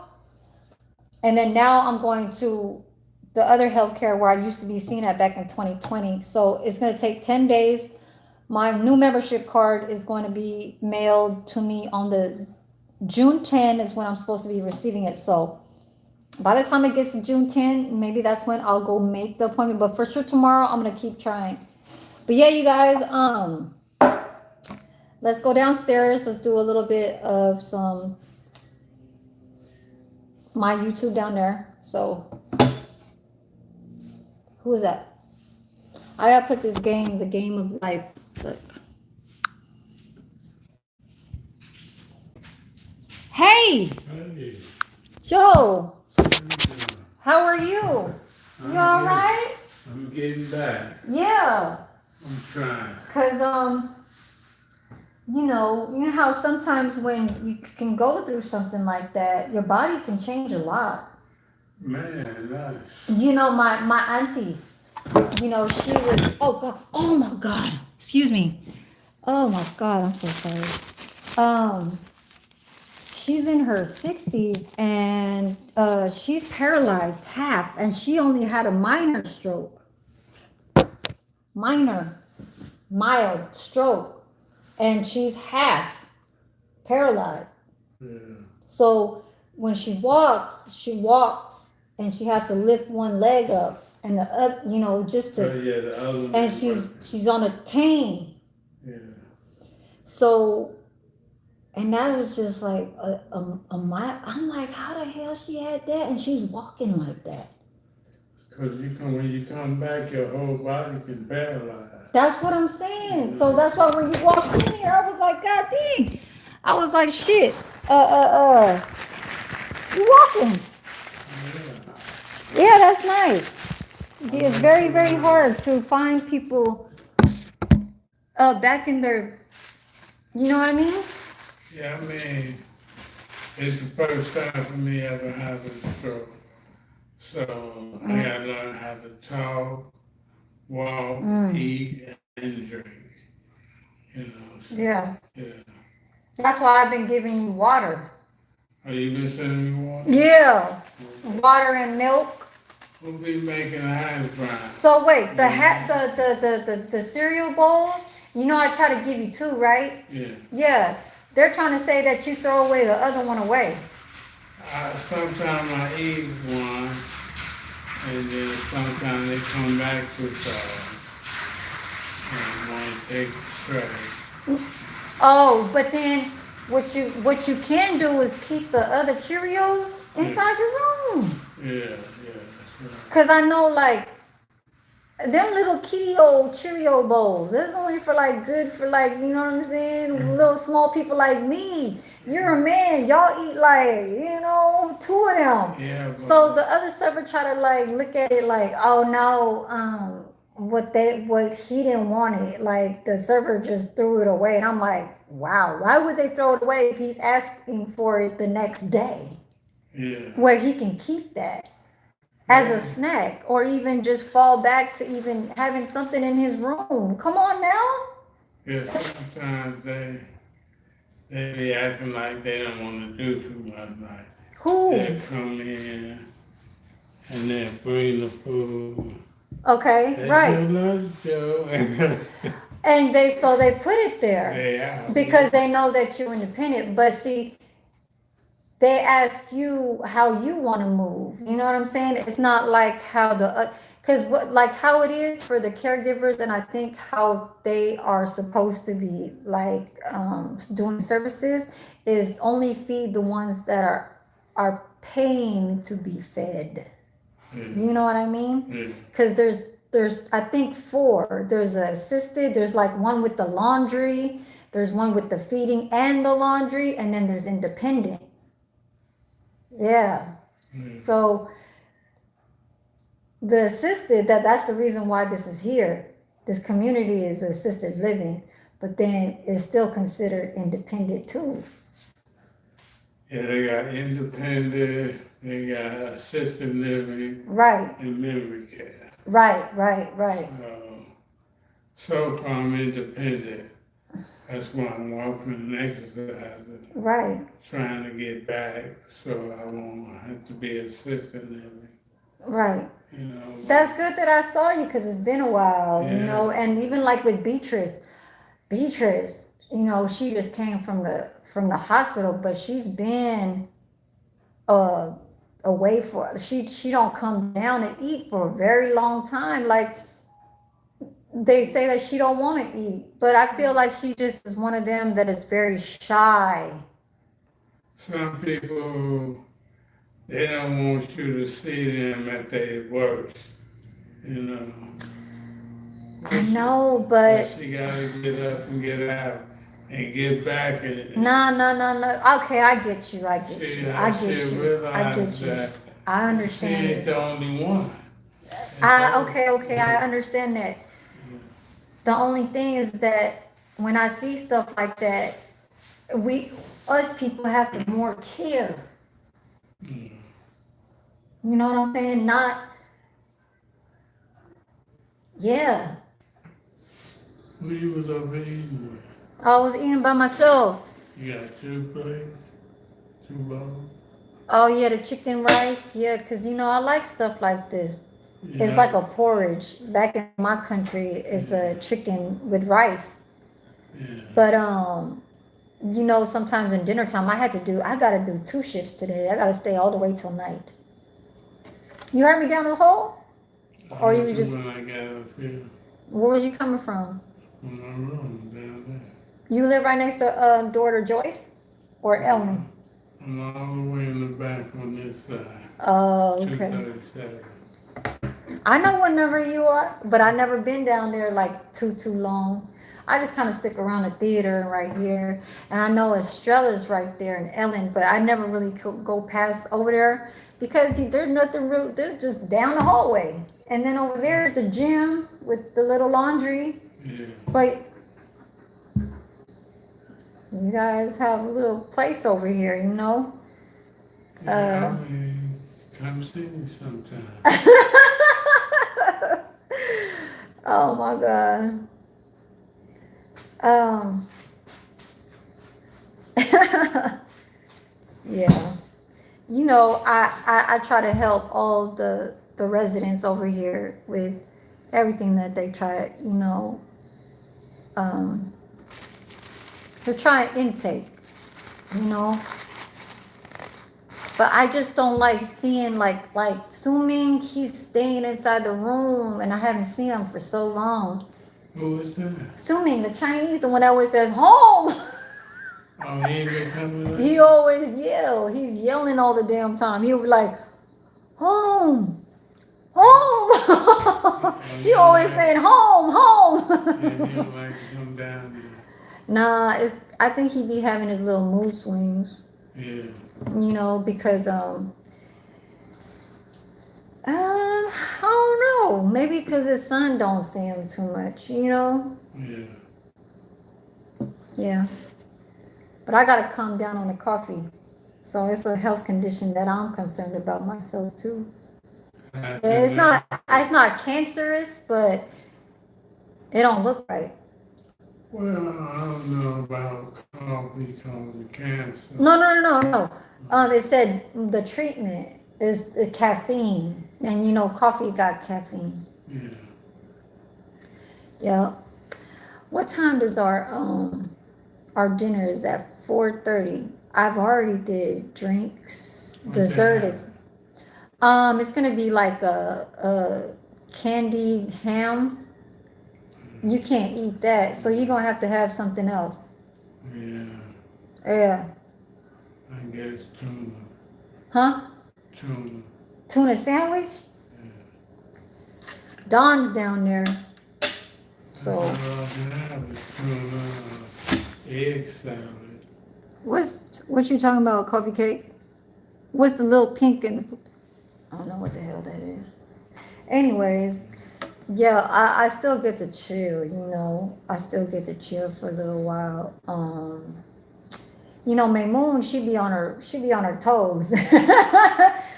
And then now I'm going to the other healthcare where I used to be seen at back in 2020. So it's going to take 10 days. My new membership card is going to be mailed to me on the June 10 is when I'm supposed to be receiving it. So by the time it gets to June 10, maybe that's when I'll go make the appointment. But for sure tomorrow, I'm gonna keep trying. But yeah, you guys, let's go downstairs. Let's do a little bit of some my YouTube down there. So who is that? I gotta put this game, the game of life. Look. Hey, Hey, Joe, how you doing? how are you? I'm You all good. right? I'm getting back. Yeah, I'm trying. cause you know how sometimes when you can go through something like that, your body can change a lot. Man, nice. You know, my auntie, you know, she was, oh my God, excuse me. Oh my God, I'm so sorry. Um, she's in her 60s and she's paralyzed half, and she only had a minor stroke, minor, mild stroke, and she's half paralyzed. Yeah. So when she walks and she has to lift one leg up and the other, you know, just Oh, to, yeah, the other one. and she's on a cane. Yeah. So, and that was just like a mile. I'm like, how the hell she had that? And she's walking like that. Because when you come back, your whole body can paralyze. That's what I'm saying. So that's why when you walked in here, I was like, God dang. I was like, shit. You walking. Yeah. Yeah, that's nice. It's very, very hard to find people back in their, you know what I mean? Yeah, I mean, it's the first time for me ever having a stroke. So I gotta learn how to talk, walk, eat, and drink. You know. So, Yeah. yeah. That's why I've been giving you water. Are you listening to me? Water? Yeah. Water and milk. We'll be making a hash brown. So wait, the cereal bowls, you know I try to give you two, right? Yeah. Yeah. They're trying to say that you throw away the other one away. Sometimes I eat one, and then sometimes they come back to and want to take the tray. Oh, but then what you can do is keep the other Cheerios inside your room. Yeah, that's right. Cause I know like them little kitty old Cheerio bowls. That's only for like good for like, you know what I'm saying? Little small people like me. You're a man. Y'all eat like, you know, two of them. Yeah. So the other server try to like look at it like, oh no, what he didn't want it. Like the server just threw it away. And I'm like, wow, why would they throw it away if he's asking for it the next day? Yeah. Where he can keep that as a snack, or even just fall back to even having something in his room. Come on now. Yeah, sometimes they be acting like they don't want to do too much. Like Who? they come in and they bring the food. Okay, They right. do lunch, Joe. And they put it there Yeah. because they know that you're independent. But see, they ask you how you want to move. You know what I'm saying? It's not like how because what like how it is for the caregivers, and I think how they are supposed to be like doing services is only feed the ones that are paying to be fed. You know what I mean? Because there's I think four. There's a assisted. There's like one with the laundry. There's one with the feeding and the laundry, and then there's independent. Yeah. So the assisted, that's the reason why this is here. This community is assisted living, but then it's still considered independent too. Yeah, they got independent, they got assisted living, Right, and memory care. right. So far I'm independent. That's why I'm walking and exercising, Right, trying to get back so I won't have to be assisted living. right. You know. That's good that I saw you because it's been a while, you Yeah. know, and even like with Beatrice, Beatrice, she just came from the hospital, but she's been uh away for she don't come down and eat for a very long time. Like they say that she don't want to eat, but I feel like she just is one of them that is very shy. Some people, they don't want you to see them at their worst, you know. I know, But but she gotta get up and get out and get back and no. Okay, I get you. I get she, you. I get she you. I realize get you. that I she understand ain't it. the only one. Okay, I understand that. The only thing is that when I see stuff like that, we us people have to more care. You know what I'm saying? Not yeah. Who you was over eating with? I was eating by myself. You got two plates, two bowls? Oh yeah, the chicken rice. Yeah, cause I like stuff like this. It's like Yeah, a porridge. Back in my country, it's a chicken with rice. yeah. But sometimes in dinner time, I gotta do two shifts today. I gotta stay all the way till night. You heard me down the hole, I or you heard were you just when I got up here where was you coming from? from my room down there. You live right next to daughter Joyce or Ellen? I'm all the way in the back on this side, Oh, okay. 237. I know what number you are, but I never been down there like too long. I just kind of stick around the theater right here, and I know Estrella's right there and Ellen, but I never really could go past over there because there's nothing real. There's just down the hallway, and then over there is the gym with the little laundry. Yeah. But you guys have a little place over here, Yeah, I mean, come see me sometime. Oh my God. Um, yeah. I try to help all the residents over here with everything that they try, um, to try intake, you know. But I just don't like seeing like Suming, he's staying inside the room and I haven't seen him for so long. Who is that? Suming, the Chinese, the one that always says home. Oh, he ain't been coming He lately? always yell. He's yelling all the damn time. He'll be like, home, home. He always saying home, And he home. don't like to come down there. Nah, I think he be having his little mood swings, Yeah, because I don't know. Maybe because his son don't see him too much, yeah. Yeah. But I gotta calm down on the coffee. So it's a health condition that I'm concerned about myself too. It's not cancerous, but it don't look right. Well, I don't know about coffee causing cancer. No. It said the treatment is the caffeine, and coffee got caffeine. Yeah. Yeah. What time does our dinner is at 4:30? I've already did drinks. What's Dessert that? is it's gonna be like a candied ham. You can't eat that, so you're gonna have to have something else. Yeah, Yeah. I guess tuna. Huh? Tuna. Tuna sandwich? Yeah. Don's down there. So All I can have is tuna, egg salad. what you talking about? Coffee cake? What's the little pink in the? I don't know what the hell that is. Anyways, yeah, I still get to chill. I still get to chill for a little while. Maymoon, she be on her toes.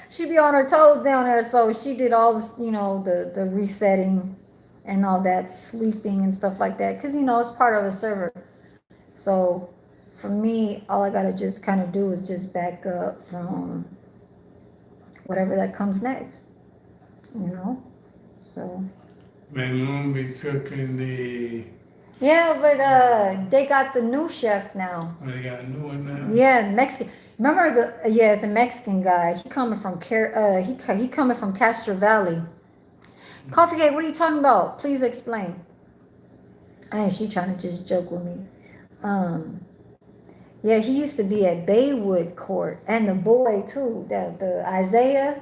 She be on her toes down there, so she did all this, the resetting and all that sweeping and stuff like that, because it's part of a server. So for me, all I gotta just kind of do is just back up from whatever that comes next, So Man, we'll be cooking the Yeah, but they got the new chef now. Oh, they got a new one now? Yeah, Mexican. Remember yeah, it's a Mexican guy. He coming from he coming from Castro Valley. Coffee cake, what are you talking about? Please explain. Hey, she trying to just joke with me. Um, yeah, he used to be at Baywood Court, and the boy too. The Isaiah,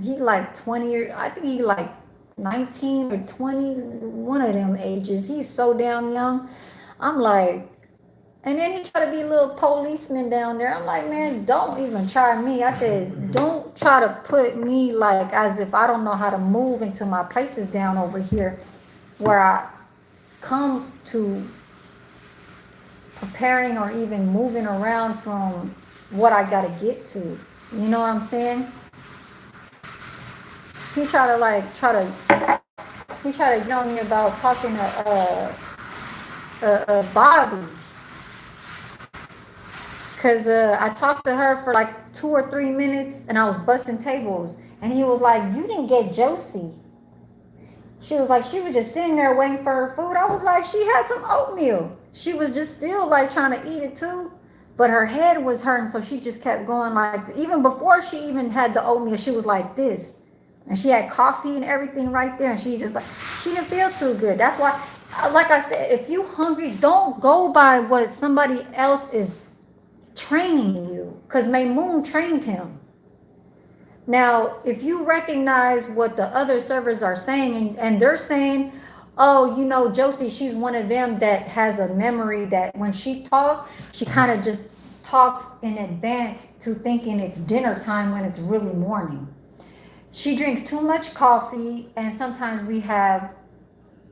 he like 20 years. I think he like 19 or 20, one of them ages. He's so damn young. I'm like, and then he tried to be a little policeman down there. I'm like, man, don't even try me. I said, don't try to put me like as if I don't know how to move into my places down over here where I come to preparing or even moving around from what I got to get to. You know what I'm saying? He tried to get on me about talking to Bobby. Cause I talked to her for like 2 or 3 minutes and I was busting tables. And he was like, you didn't get Josie. She was like, she was just sitting there waiting for her food. I was like, she had some oatmeal. She was just still like trying to eat it too. But her head was hurting, so she just kept going like, even before she even had the oatmeal, she was like this. And she had coffee and everything right there. And she just like, she didn't feel too good. That's why, like I said, if you hungry, don't go by what somebody else is training you, because Maymoon trained him. Now, if you recognize what the other servers are saying, and they're saying, oh, you know, Josie, she's one of them that has a memory that when she talks, she kind of just talks in advance to thinking it's dinner time when it's really morning. She drinks too much coffee, and sometimes we have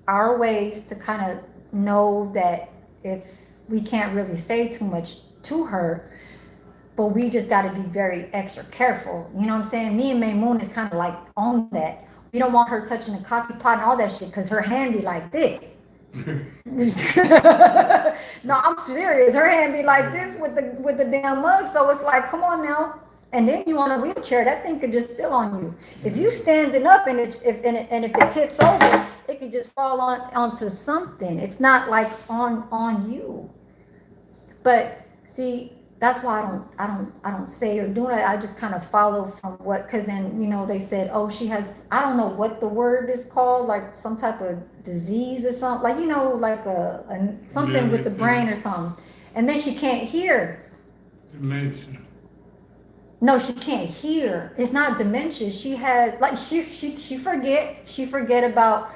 our ways to kind of know that if we can't really say too much to her, but we just got to be very extra careful. You know what I'm saying? Me and Maymoon is kind of like on that. We don't want her touching the coffee pot and all that shit because her hand be like this. No, I'm serious. Her hand be like this with the damn mug. So it's like, come on now. And then you on a wheelchair, that thing could just spill on you. If you standing up and if it tips over, it could just fall onto something. It's not like on you. But see, that's why I don't say or do it. I just kind of follow from what, because then, you know, they said, oh, she has, I don't know what the word is called, like some type of disease or something, like, you know, like a something with the brain or something. And then she can't hear. Dementia. No, she can't hear. It's not dementia. She has, like, she forget about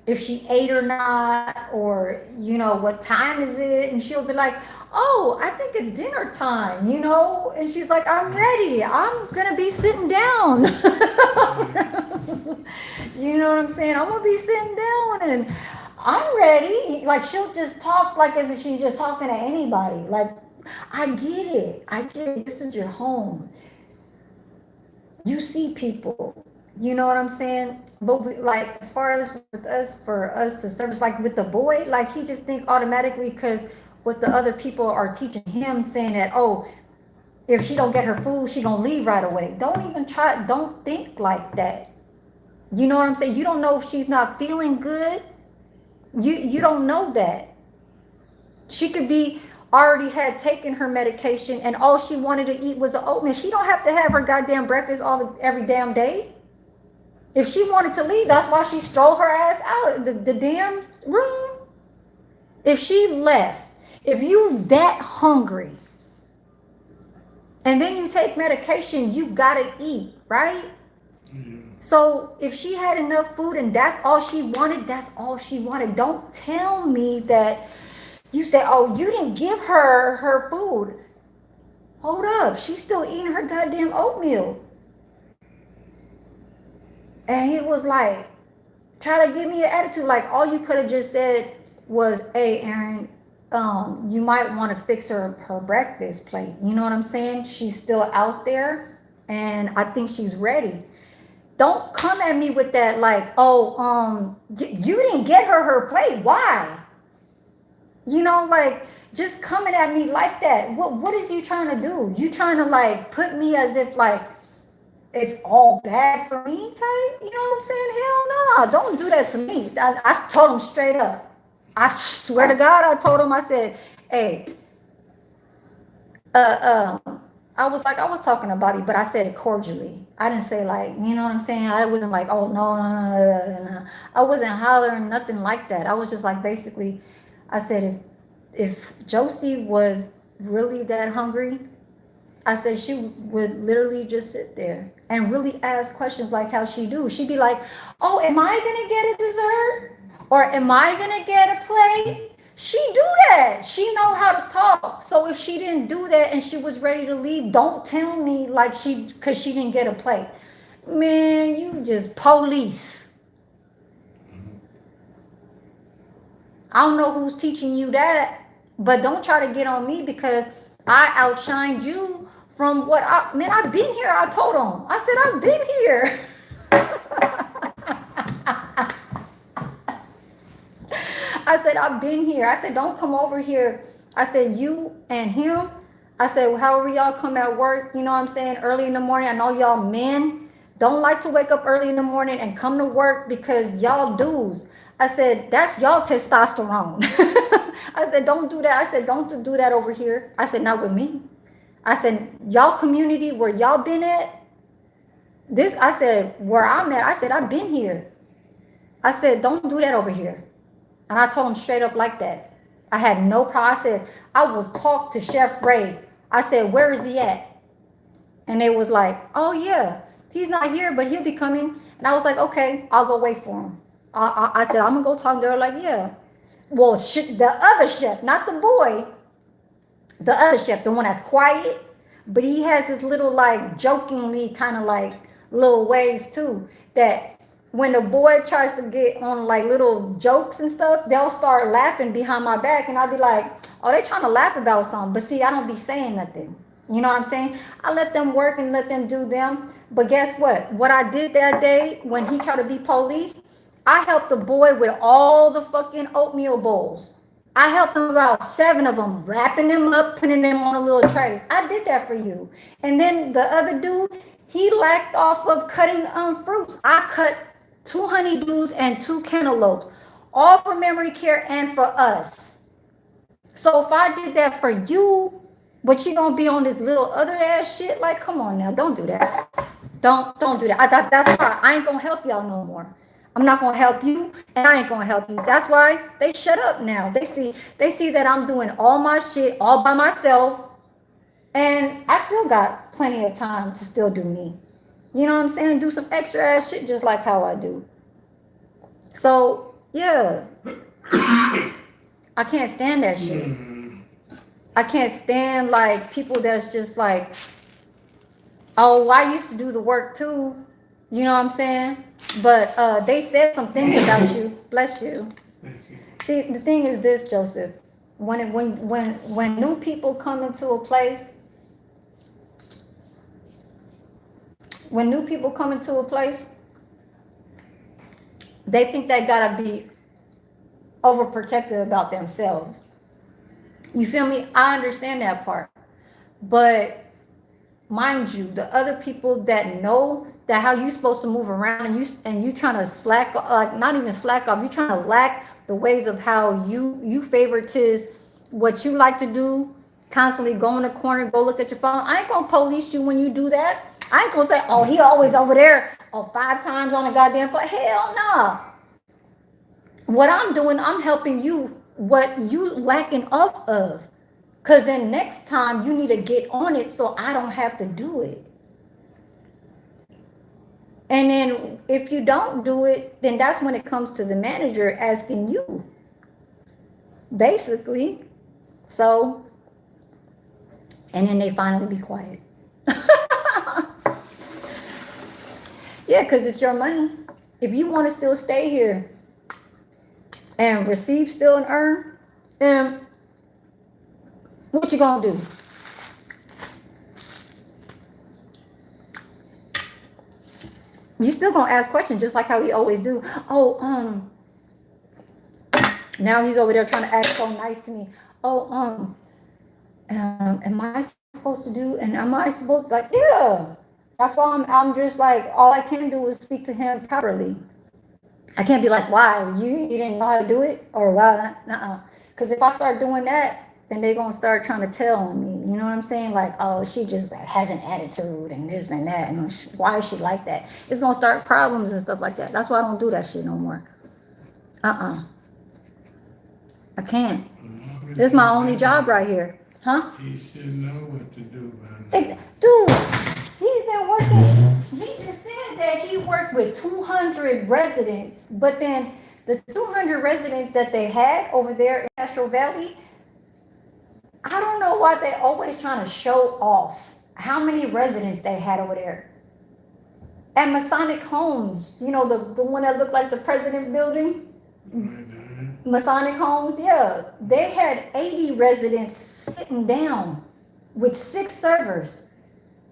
if she ate or not, or, you know, what time is it, and she'll be like, oh, I think it's dinner time, you know, and she's like, I'm ready, I'm gonna be sitting down. You know what I'm saying? I'm gonna be sitting down and I'm ready. Like, she'll just talk like as if she's just talking to anybody. Like, I get it, this is your home, you see people, you know what I'm saying? But we, like, as far as with us, for us to service, like with the boy, like he just think automatically because what the other people are teaching him, saying that, oh, if she don't get her food, she gonna leave right away. Don't even try, don't think like that. You know what I'm saying? You don't know if she's not feeling good. You don't know that. She could be already had taken her medication and all she wanted to eat was an oatmeal. She don't have to have her goddamn breakfast every damn day. If she wanted to leave, that's why she strolled her ass out of the damn room. If she left, if you that hungry and then you take medication, you gotta eat, right? So if she had enough food and that's all she wanted, that's all she wanted. Don't tell me that you say, oh, you didn't give her her food. Hold up, she's still eating her goddamn oatmeal. And he was like, try to give me an attitude. Like, all you could have just said was, hey, Aaron, you might want to fix her breakfast plate. You know what I'm saying? She's still out there and I think she's ready. Don't come at me with that like, oh, you didn't get her plate. Why? You know, like, just coming at me like that. What is you trying to do? You trying to like put me as if like it's all bad for me type? You know what I'm saying? Hell no, don't do that to me. I told him straight up. I swear to God, I told him, I said, hey, I was talking about it, but I said it cordially. I didn't say like, you know what I'm saying? I wasn't like, oh no, no, no, no, no, no. I wasn't hollering nothing like that. I was just like, basically, I said if Josie was really that hungry, I said she would literally just sit there and really ask questions like how she do. She'd be like, "Oh, am I gonna get a dessert? Or am I gonna get a plate?" She do that. She know how to talk. So if she didn't do that and she was ready to leave, don't tell me like cause she didn't get a plate. Man, you just police. I don't know who's teaching you that, but don't try to get on me because I outshined you from what I've been here. I told him. I said, I've been here. I said, I've been here. I said, don't come over here. I said, you and him. I said, well, however y'all come at work, you know what I'm saying, early in the morning. I know y'all men don't like to wake up early in the morning and come to work because y'all dudes. I said, that's y'all testosterone. I said, don't do that. I said, don't do that over here. I said, not with me. I said, y'all community where y'all been at, this, I said, where I'm at, I said, I've been here. I said, don't do that over here. And I told him straight up like that. I had no problem. I said, I will talk to Chef Ray. I said, where is he at? And they was like, oh yeah, he's not here, but he'll be coming. And I was like, okay, I'll go wait for him. I said, I'm gonna go talk. They're like, yeah. Well, the other chef, not the boy, the other chef, the one that's quiet, but he has this little like jokingly kind of like little ways too, that when the boy tries to get on like little jokes and stuff, they'll start laughing behind my back and I'll be like, oh, they trying to laugh about something. But see, I don't be saying nothing. You know what I'm saying? I let them work and let them do them. But guess what? What I did that day when he tried to be police, I helped the boy with all the fucking oatmeal bowls. I helped them about 7 of them, wrapping them up, putting them on a little trays. I did that for you. And then the other dude, he lacked off of cutting fruits. I cut 2 honeydews and 2 cantaloupes, all for memory care and for us. So if I did that for you, but you gonna be on this little other ass shit, like, come on now, don't do that. Don't do that. That's why I ain't gonna help y'all no more. I'm not gonna help you, and I ain't gonna help you. That's why they shut up now. They see that I'm doing all my shit all by myself, and I still got plenty of time to still do me. You know what I'm saying? Do some extra ass shit just like how I do. So yeah, I can't stand that shit. I can't stand like people that's just like, oh, I used to do the work too. You know what I'm saying? But they said some things about you. Bless you. Thank you. See, the thing is this, Joseph. When new people come into a place, they think they gotta be overprotective about themselves. You feel me? I understand that part. But mind you, the other people that know that how you supposed to move around and you trying to slack, like not even slack off, you trying to lack the ways of how you favoritize what you like to do, constantly go in the corner, go look at your phone. I ain't gonna police you when you do that. I ain't gonna say, oh, he always over there, 5 times on the goddamn phone. Hell no. What I'm doing, I'm helping you what you lacking off of. Cause then next time you need to get on it so I don't have to do it. And then if you don't do it, then that's when it comes to the manager asking you. Basically. So, and then they finally be quiet. Yeah, because it's your money. If you want to still stay here and receive still and earn, then what you gonna do? You still gonna ask questions just like how we always do. Oh, now he's over there trying to act so nice to me. Oh, am I supposed to do? And am I supposed to, like, yeah. That's why I'm just like, all I can do is speak to him properly. I can't be like, why? You didn't know how to do it? Or why? Because if I start doing that, then they're going to start trying to tell on me. You know what I'm saying? Like, oh, she just has an attitude and this and that. And why is she like that? It's going to start problems and stuff like that. That's why I don't do that shit no more. I can't. This is my only job right here. Huh? He should know what to do, man. Dude, he's been working. He just said that he worked with 200 residents, but then the 200 residents that they had over there in Castro Valley, I don't know why they're always trying to show off how many residents they had over there. At Masonic Homes, you know, the one that looked like the president building? Masonic Homes, yeah. They had 80 residents sitting down with 6 servers.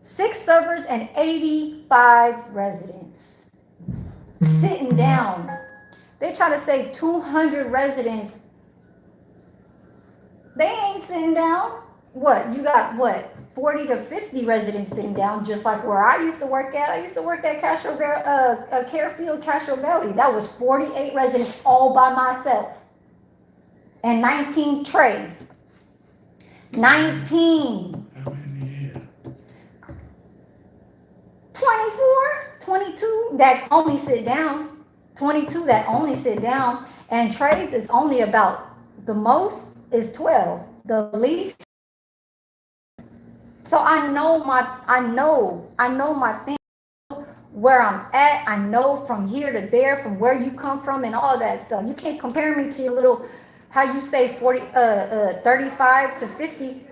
6 servers and 85 residents sitting down. They try to say 200 residents. They ain't sitting down. What? You got what? 40 to 50 residents sitting down, just like where I used to work at. I used to work at Carefield, Castro Valley. That was 48 residents all by myself. And 19 trays. 19. How many years? 24, 22 that only sit down. 22 that only sit down. And trays is only about, the most is 12. The least. So I know my thing, where I'm at. I know from here to there, from where you come from and all that stuff. You can't compare me to your little, how you say 35 to 50.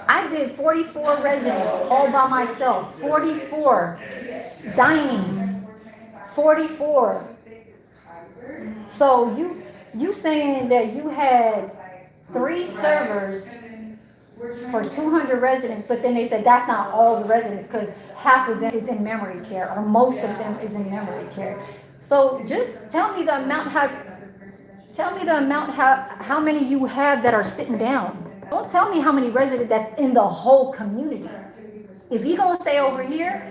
I did 44 residents all by myself. 44 dining. 44. So you saying that you had 3 servers for 200 residents, but then they said that's not all the residents because half of them is in memory care or most of them is in memory care. So just tell me the amount how many you have that are sitting down. Don't tell me how many residents that's in the whole community. If you gonna stay over here,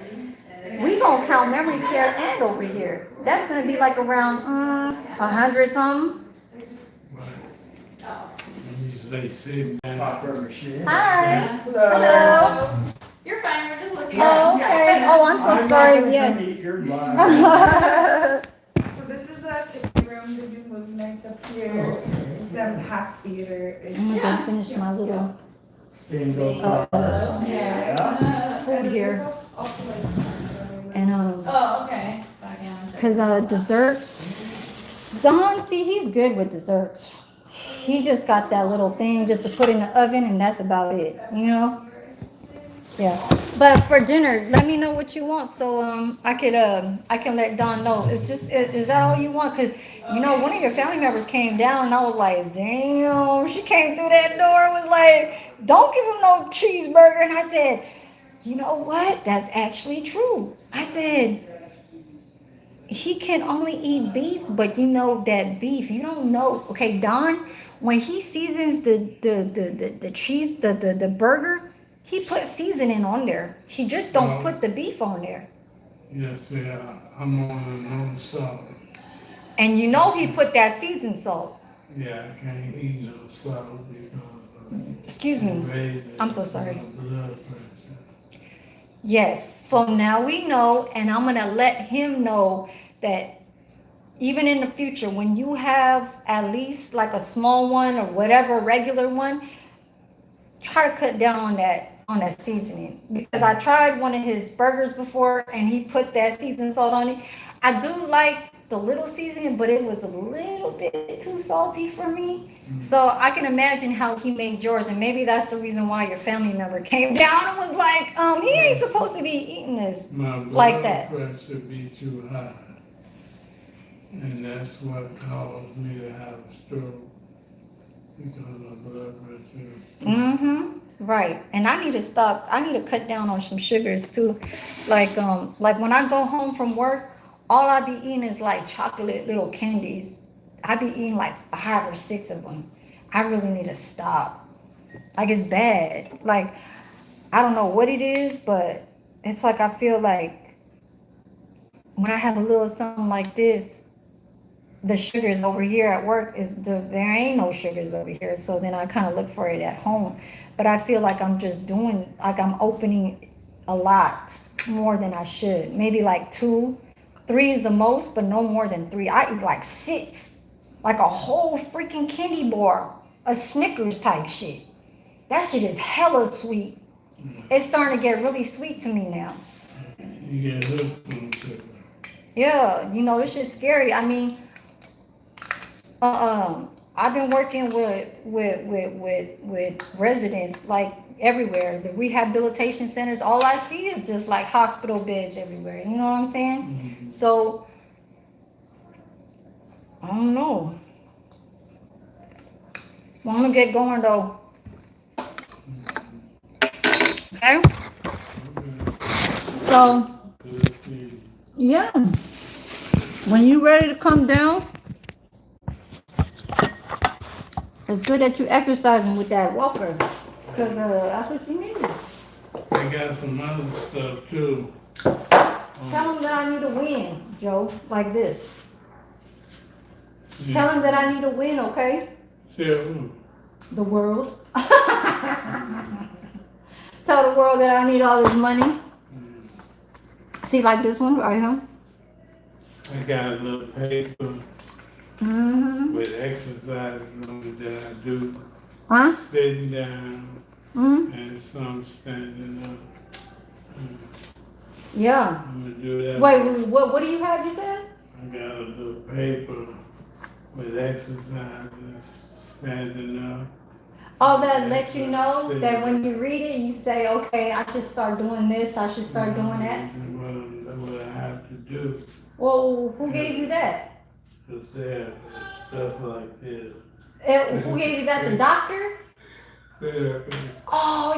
we gonna count memory care and over here. That's gonna be like around 100 something. They sit down. Hi. Hello. You're fine, we're just looking. Oh, okay. Oh, I'm so sorry. Yes. So this is a tipping room, we do movements up here, some half theater. I'm gonna finish my little food here. And Oh, okay. cause dessert. Don, see, he's good with desserts. He just got that little thing just to put in the oven, and that's about it. You know. Yeah. But for dinner, let me know what you want so I can let Don know. It's just is that all you want? Cause you know one of your family members came down and I was like, damn, she came through that door and was like, don't give him no cheeseburger. And I said, you know what? That's actually true. I said, he can only eat beef, but you know that beef, you don't know. Okay, Don, when he seasons the cheese, the burger, he puts seasoning on there. He just don't put the beef on there. Yes, yeah, I'm on a no salt. And you know he put that seasoned salt. Yeah, I can't eat no salt because Excuse me. raising I'm so sorry. my blood pressure. Yes. So now we know, and I'm gonna let him know that even in the future, when you have at least like a small one or whatever, regular one, try to cut down on that seasoning, because I tried one of his burgers before and he put that seasoned salt on it. I do like the little seasoning, but it was a little bit too salty for me. So I can imagine how he made yours, and maybe that's the reason why your family member came down and was like, he ain't supposed to be eating this My blood like that. pressure be too high. And that's what caused me to have a stroke. Because my blood pressure. Mm-hmm. Right. And I need to stop. I need to cut down on some sugars too. Like when I go home from work, all I be eating is like chocolate little candies. I be eating like 5 or 6 of them. I really need to stop. Like it's bad. Like I don't know what it is, but it's like I feel like when I have a little something like this, the sugars over here at work there ain't no sugars over here. So then I kind of look for it at home. But I feel like I'm just doing, like I'm opening a lot more than I should. Maybe like 2, 3 is the most, but no more than 3. I eat like 6, like a whole freaking candy bar, a Snickers type shit. That shit is hella sweet. It's starting to get really sweet to me now. You get hooked on sugar. Yeah, you know, it's just scary. I mean, I've been working with residents like everywhere, the rehabilitation centers. All I see is just like hospital beds everywhere. You know what I'm saying? Mm-hmm. So I don't know. Well, I'm gonna get going though. Okay. So yeah, when you ready to come down, it's good that you exercising with that walker, because that's what you need. I got some other stuff too. Tell them that I need a win, Joe, like this. Tell them that I need a win, okay? Tell who? The world. Tell the world that I need all this money. See, like this one right here. I got a little paper Mm-hmm. with exercises on it that I do. Huh? Sitting down Mm-hmm. and some standing up. Yeah. I'm gonna do that. Wait, what do you have, you said? I got a little paper with exercises, standing up. Oh, that lets you know that when you read it, you say, okay, I should start doing this, I should start doing that. What I have to do. Well, who gave you that? To say stuff like this. Who gave you that? The doctor? Therapy. Oh,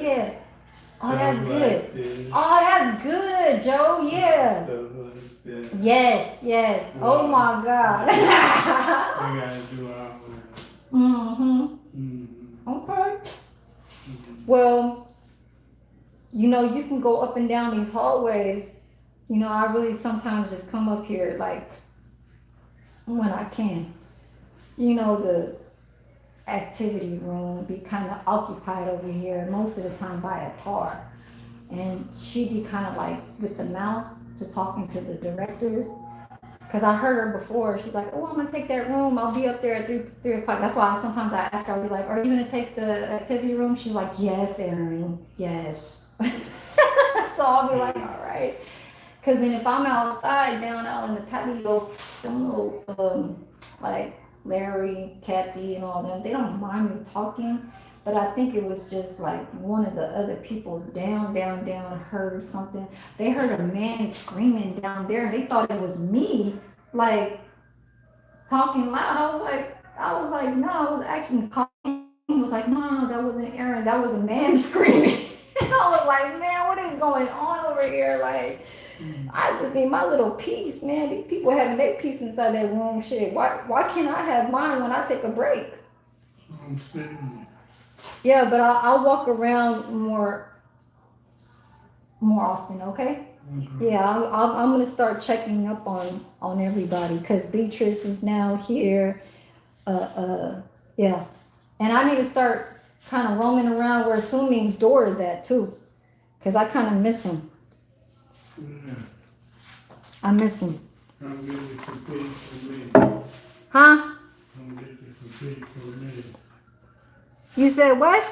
yeah. Oh, that's Stuff good. like this. Oh, that's good, Joe. Yeah. Stuff like that. Yes. Oh my God. I gotta do all that. Mm-hmm. Mm-hmm. Okay. Well, you know, you can go up and down these hallways. You know, I really sometimes just come up here like when I can. You know, the activity room be kind of occupied over here most of the time by a car. And she be kind of like with the mouth to talking to the directors. Because I heard her before. She's like, oh, I'm going to take that room. I'll be up there at 3 o'clock. That's why sometimes I ask her, I'll be like, are you going to take the activity room? She's like, yes, Erin, yes. So I'll be like, all right. Because then if I'm outside, down out in the patio, them little, like Larry, Kathy, and all them, they don't mind me talking. But I think it was just like one of the other people down heard something. They heard a man screaming down there and they thought it was me, like talking loud. I was like, no, I was actually calling. He was like, no, that wasn't Aaron. That was a man screaming. And I was like, man, what is going on over here? Like, I just need my little peace, man. These people having their peace inside their room. Shit, why can't I have mine when I take a break? I'm sitting. Yeah, but I'll walk around more often, okay? Mm-hmm. Yeah, I'm gonna start checking up on everybody because Beatrice is now here. Yeah, and I need to start kind of roaming around where Suming's door is at too, because I kind of miss him. Yeah. I miss him. Come get you some peace for me. Huh? Come get you some peace for me. You said what?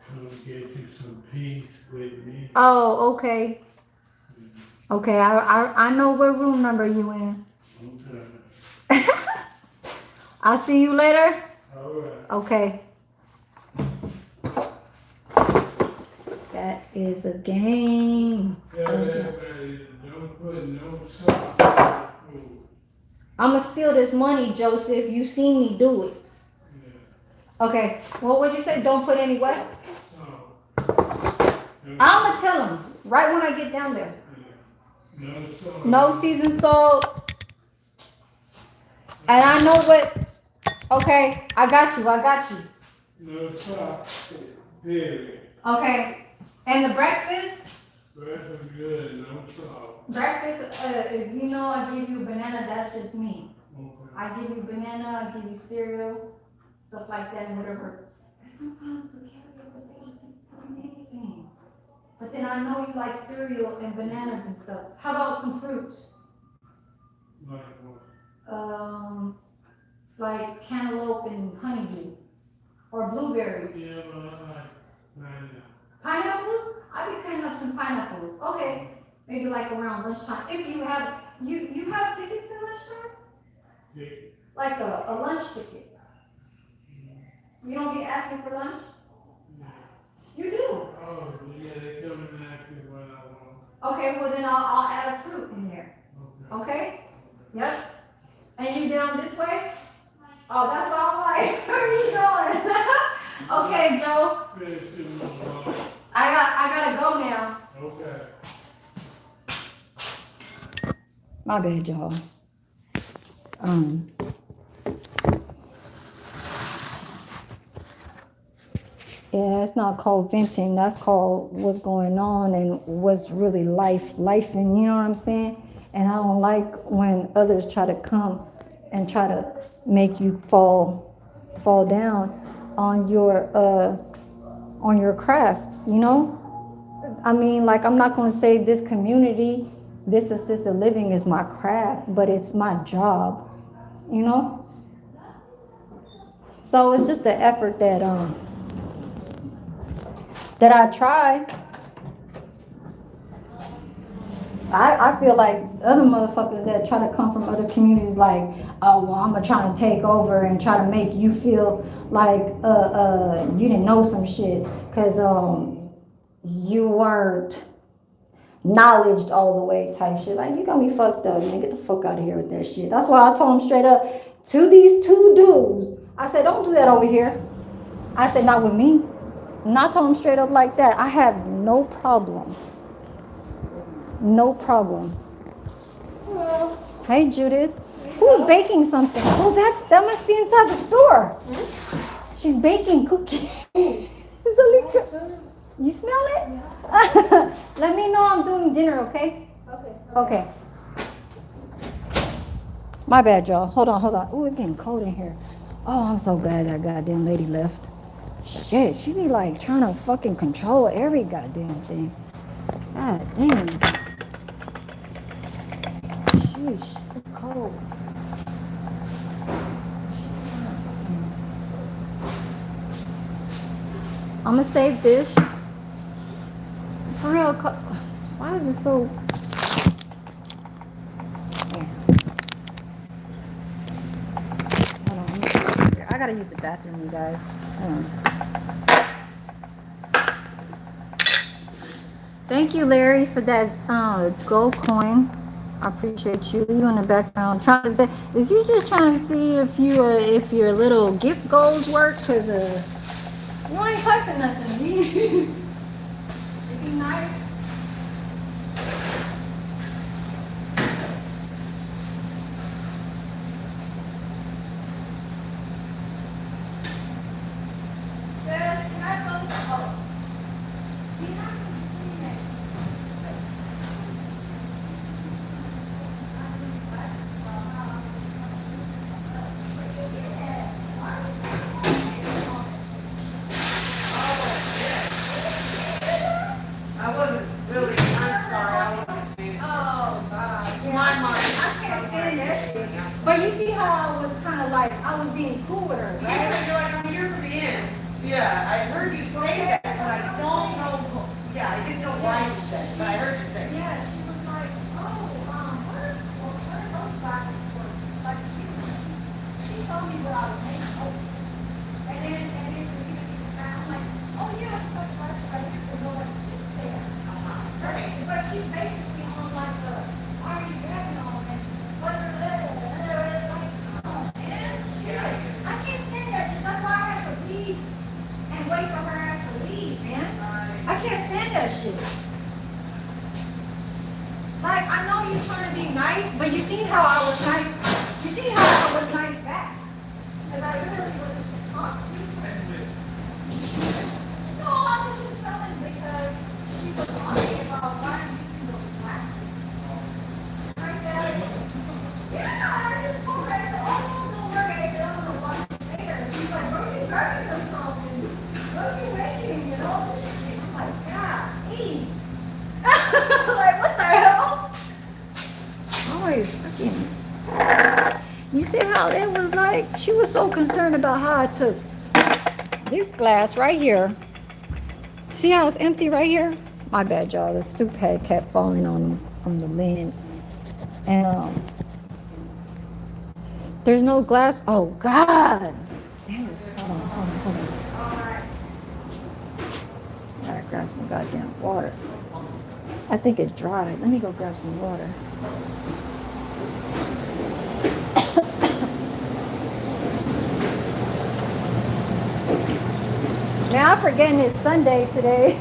Come get you some peace with me. Oh, okay. Okay, I know what room number you in. Okay. I'll see you later. All right. Okay. That is a game. Tell everybody, don't put no salt on the food. I'ma steal this money, Joseph. You seen me do it. Yeah. Okay. Well, what'd you say? Don't put any what? Salt. I'ma tell him right when I get down there. No salt. No seasoned salt. And I know what. Okay, I got you. No salt. Period. Okay. And the breakfast? Breakfast good, no salt. Breakfast, if you know I give you a banana, that's just me. Okay. I give you banana, I give you cereal, stuff like that, and whatever. Because sometimes the caregivers, they just put in anything. But then I know you like cereal and bananas and stuff. How about some fruits? Like what? Like cantaloupe and honeydew, or blueberries. Yeah, but I like pineapple. Pineapples? I be cutting up some pineapples. Okay, maybe like around lunchtime. If you have, you have tickets at lunchtime? Ticket. Like a lunch ticket. You don't be asking for lunch? Yeah. You do. Oh, yeah, they come and ask me what I want. Okay, well then I'll add a fruit in there. Okay. Okay? Yep. And you down this way? Oh, that's what I'm like. Where are you going? Okay, Joe. Finish it with a lot. I gotta go now. Okay. My bad, y'all. Yeah, it's not called venting. That's called what's going on and what's really life, and you know what I'm saying? And I don't like when others try to come and try to make you fall down on your craft, you know? I mean, like, I'm not going to say this community, this assisted living is my craft, but it's my job, you know? So it's just an effort that I try. I feel like other motherfuckers that try to come from other communities, like, oh, well, I'm gonna try to take over and try to make you feel like you didn't know some shit, cause you weren't knowledged all the way type shit. Like, you got me fucked up, man. Get the fuck out of here with that shit. That's why I told him straight up to these two dudes. I said, don't do that over here. I said, not with me. And I told him straight up like that. I have no problem. No problem. Hello. Hey, Judith. Who's baking something? Oh, that must be inside the store. She's baking cookies. Zalika. You smell it? Yeah. Let me know I'm doing dinner, okay? Okay. Okay. My bad, y'all. Hold on. Ooh, it's getting cold in here. Oh, I'm so glad that goddamn lady left. Shit, she be like trying to fucking control every goddamn thing. God damn. Sheesh, it's cold. I'm gonna save this. For real, why is it so... Yeah. Hold on, I gotta use the bathroom, you guys. Hold on. Thank you, Larry, for that gold coin. I appreciate you. You in the background trying to say, is you just trying to see if your little gift goals work? Cause you ain't typing nothing. It'd be nice. Can I go? Oh. You're not gonna be sitting next to me. I wasn't really, I'm sorry, I wasn't. Oh, God. Yeah. My mind. I can't stand that shit. But you see how I was kind of like, I was being cool with her, right? Yeah, you're like, I'm here for the end. Yeah, I heard you say that, but I don't know, yeah, I didn't know why you said it, but I heard you say it. Yeah, she was like, oh, what are those glasses for? Like, she saw me without a makeup. And then for me to be I'm like, oh yeah, it's like glasses right here, because nobody sits there. Right. But she's basically on like the, why are you grabbing all that? Like, come on, man. Shit. I can't stand that shit. That's why I had to leave and wait for her ass to leave, man. I can't stand that shit. Like, I know you're trying to be nice, but you seen how I was nice. You see how I was nice back. Because I literally was just like, huh? No, I was just telling because she was talking about why are you using those glasses? I said, yeah, I just told her, I said, oh, no, don't worry. I said, I'm going to watch it later. And she's like, what are you grabbing yourself? And what are you making, you know? I'm like, God, hey. Like, what the hell? Always freaking. You see how it was like? She was so concerned about how I took this glass right here. See how it's empty right here? My bad, y'all. The soup had kept falling on the lens. And there's no glass. Oh, God. Damn it. Hold on. I gotta grab some goddamn water. I think it dried. Let me go grab some water. Now I'm forgetting it's Sunday today.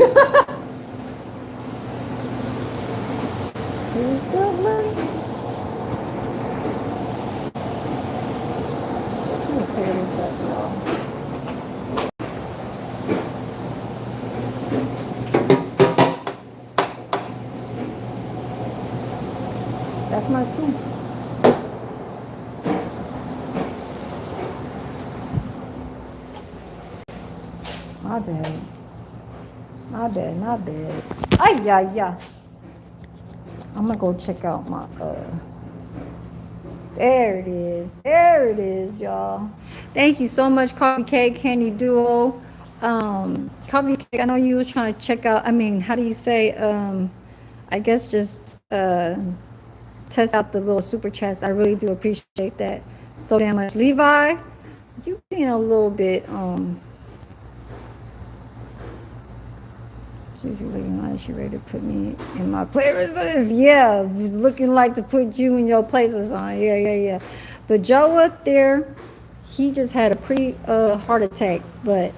Is it still blurry? Let me clear this up, y'all. That's my soup. My bad. Ay, yeah. I'm gonna go check out my, there it is, y'all. Thank you so much, Coffee Cake Candy Duo. Coffee Cake, I know you were trying to check out, how do you say, I guess just, test out the little super chats. I really do appreciate that so damn much. Levi, you being a little bit, she's looking like she ready to put me in my place. Yeah, looking like to put you in your place or something. Yeah. But Joe up there, he just had a heart attack. But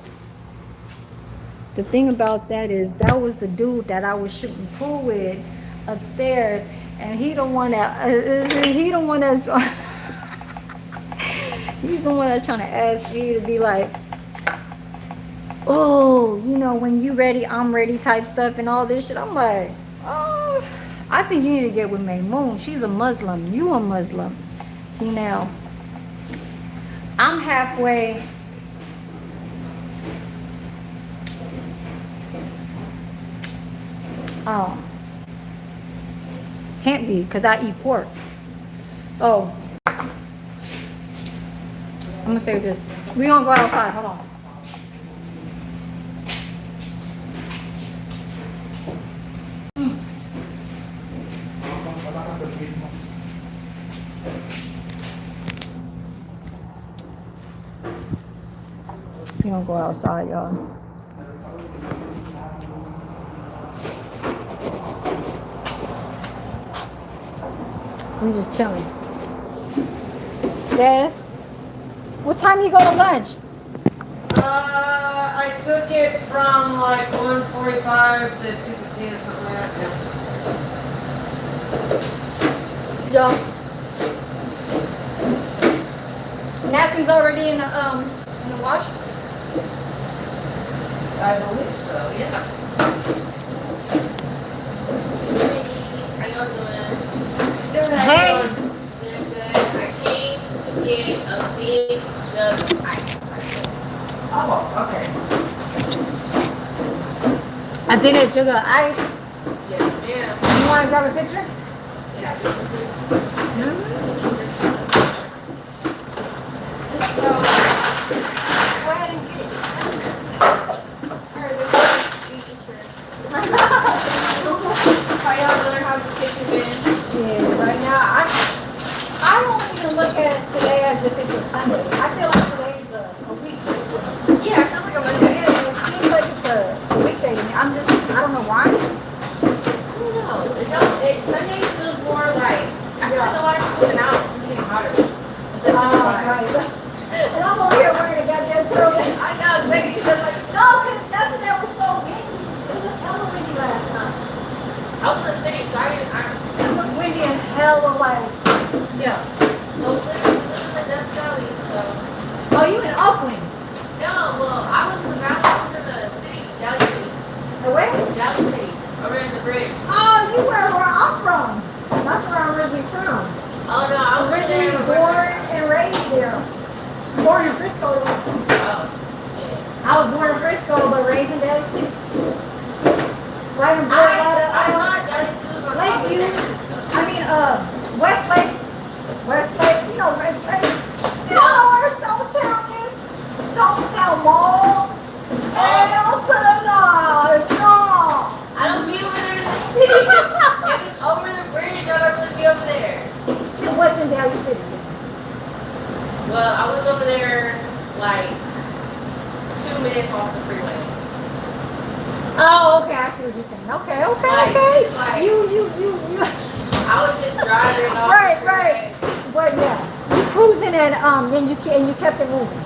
the thing about that is that was the dude that I was shooting pool with upstairs, and he the one that's he's the one that's trying to ask me to be like, oh, when you ready, I'm ready type stuff and all this shit. I'm like, oh, I think you need to get with Maymoon. She's a Muslim. You a Muslim. See now, I'm halfway. Oh, can't be because I eat pork. Oh, I'm gonna say this. We gonna go outside. Hold on. We gonna go outside, y'all. We just chilling. Des, what time you go to lunch? I took it from like 1:45 to 2:15 or something like that. Yeah. Napkins already in the wash? I believe so, yeah. How y'all doing? Hey. Good. I came to get a big jug of ice. Oh, okay. I think a jug of ice. Yes, ma'am. You want to grab a picture? Yeah. Go ahead and get it. How y'all doing? How's the kitchen been? Shit, right now, I don't even look at today as if it's a Sunday. I feel like today's a weekday. Yeah, it feels like a Monday. Yeah, it seems like it's a weekday to me. I don't know why. I don't know. Sunday feels more like, I feel like a lot of people have been out because it's getting hotter. It's the summer vibe. Right. And I'm over here wearing a goddamn turtleneck. I know, exactly. Because like, No, because yesterday was so windy. It was hella windy last night. I was in the city, so It was windy and hella like, yeah. No, we live in the Dust Valley, so. oh, you in Oakland? No, well, I was in the valley, I was in the city, Valley City. The way? Valley City, over in the bridge. Oh, where I'm from. That's where I'm originally from. Oh no, I was Originally there. born and raised there. Born in Frisco. Oh, shit. I was born in Frisco, but raised in Dallas. Right in I thought Dallas was on top of Lakeview. San Francisco. I mean, Westlake. Westlake, you know Westlake. You know where Stonestown is? Stonestown Mall. Hell to the north. No. I don't be over there in the city. If it's over the bridge, I don't really be over there. What's in Dallas City? Well, I was over there like 2 minutes off the freeway. Oh, okay. I see what you're saying. Okay. Like, You. I was just driving off Right. the freeway. But yeah, you cruising and you kept it moving.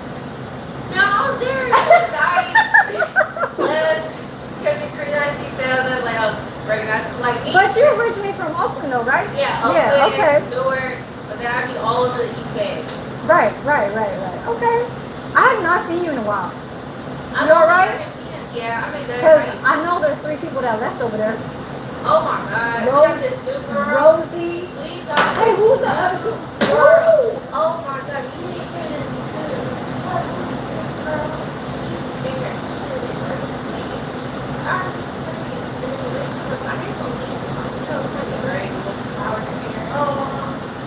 No, I was there. It was nice. Left, kept it crazy. I see sales. I was like, oh, recognize like me. But you're originally from Oakland, though, right? Yeah, Yeah, Oakland, okay. Newark, but then I'd be all over the East Bay. Right. Okay. I have not seen you in a while. I'm You all right? Yeah, I'm in good. Because I know there's 3 people that left over there. Oh my God, we got this new girl. Rosie. We got Hey, this who's the other 2? girl. Oh my God, you need to hear this too. What is this girl? She figured she really worked with me. And then the way she took, I didn't believe it. You know, it's funny, right? With the flower in her hair. Oh,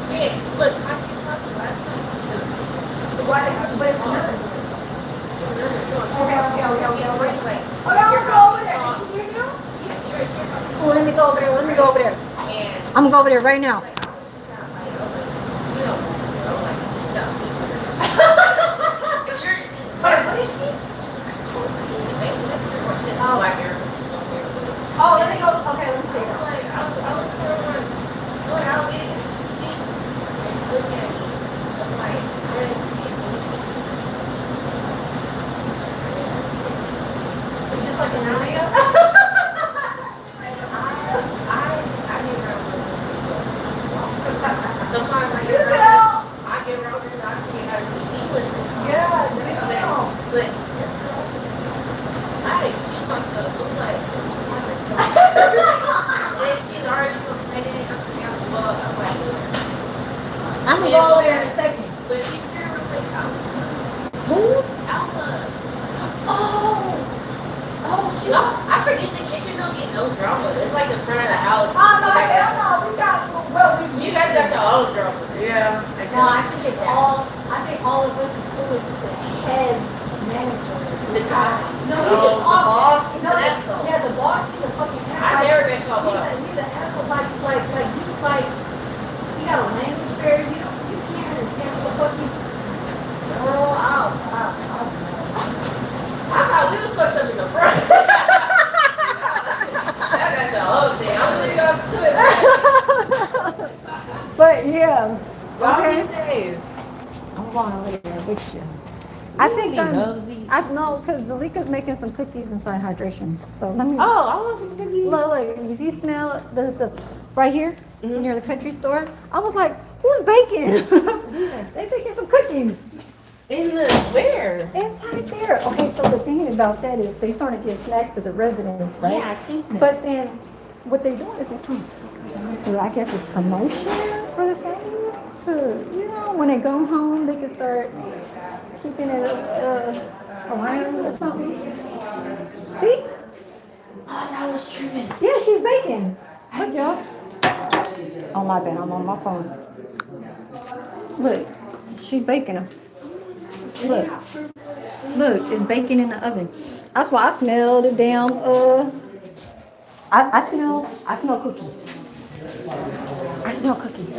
man, look, I can tell you last night. Why is it? But it's another. It's another girl. Okay. She's 20, like, Oh, yeah, we'll go over there. Is she here now? yeah, you're here. Oh, let me go over there. And I'm gonna go over there right now. like, I was just not like, oh, like, you know, like, just sounds sweet. Because you're What is she? she made this girl. She had Oh. black hair. Oh, let me go. Okay, let me check I'm her. like, I look at her, I'm like, I don't get it. She's speaking. And she's looking at me. I'm like, I really can't believe this. It's just like an area. Sometimes I You get around, know? I get around and I forget how to speak English sometimes. Yeah, You know you that? know. But this girl, I had to excuse myself. I'm like, and she's already complaining and I'm the bug. I'm like, I'm gonna go over there in a second. but she's here to replace Alpha. Who? Alpha. Oh, shit. No, I forget the kitchen don't get no drama. It's like the front of the house. Oh, no, So they hell got- no. We got, well, You guys got your own drama. Yeah. No, I think all of us is cool. It's just the head manager. The guy. No, Oh, he's just the awful. boss is No, an asshole. Yeah, the boss is a fucking I asshole. never met your boss. He's an asshole. Like he got a language barrier. You can't understand what the fuck he's. Girl, ow. I thought we was fucked up in the front. I got your own thing. I'm gonna go to it. But yeah. Y'all Okay. be safe. I'm going over there with you. I think be nosy. I know because Zalika's making some cookies inside hydration. So let me. Oh, I want some cookies. Look, if you smell the right here near the country store, I was like, who's baking? They baking some cookies In the where? inside there. Okay, so the thing about that is they started to give snacks to the residents, right? Yeah, I see that. But then what they're doing is they're putting stickers on there. So I guess it's promotion for the families to, when they go home, they can start keeping it around or something. See? Oh, that was tripping. Yeah, she's baking. Look, y'all. Oh, my bad. I'm on my phone. Look, she's baking them. Look, it's baking in the oven. That's why I smell the damn, I smell cookies. I smell cookies.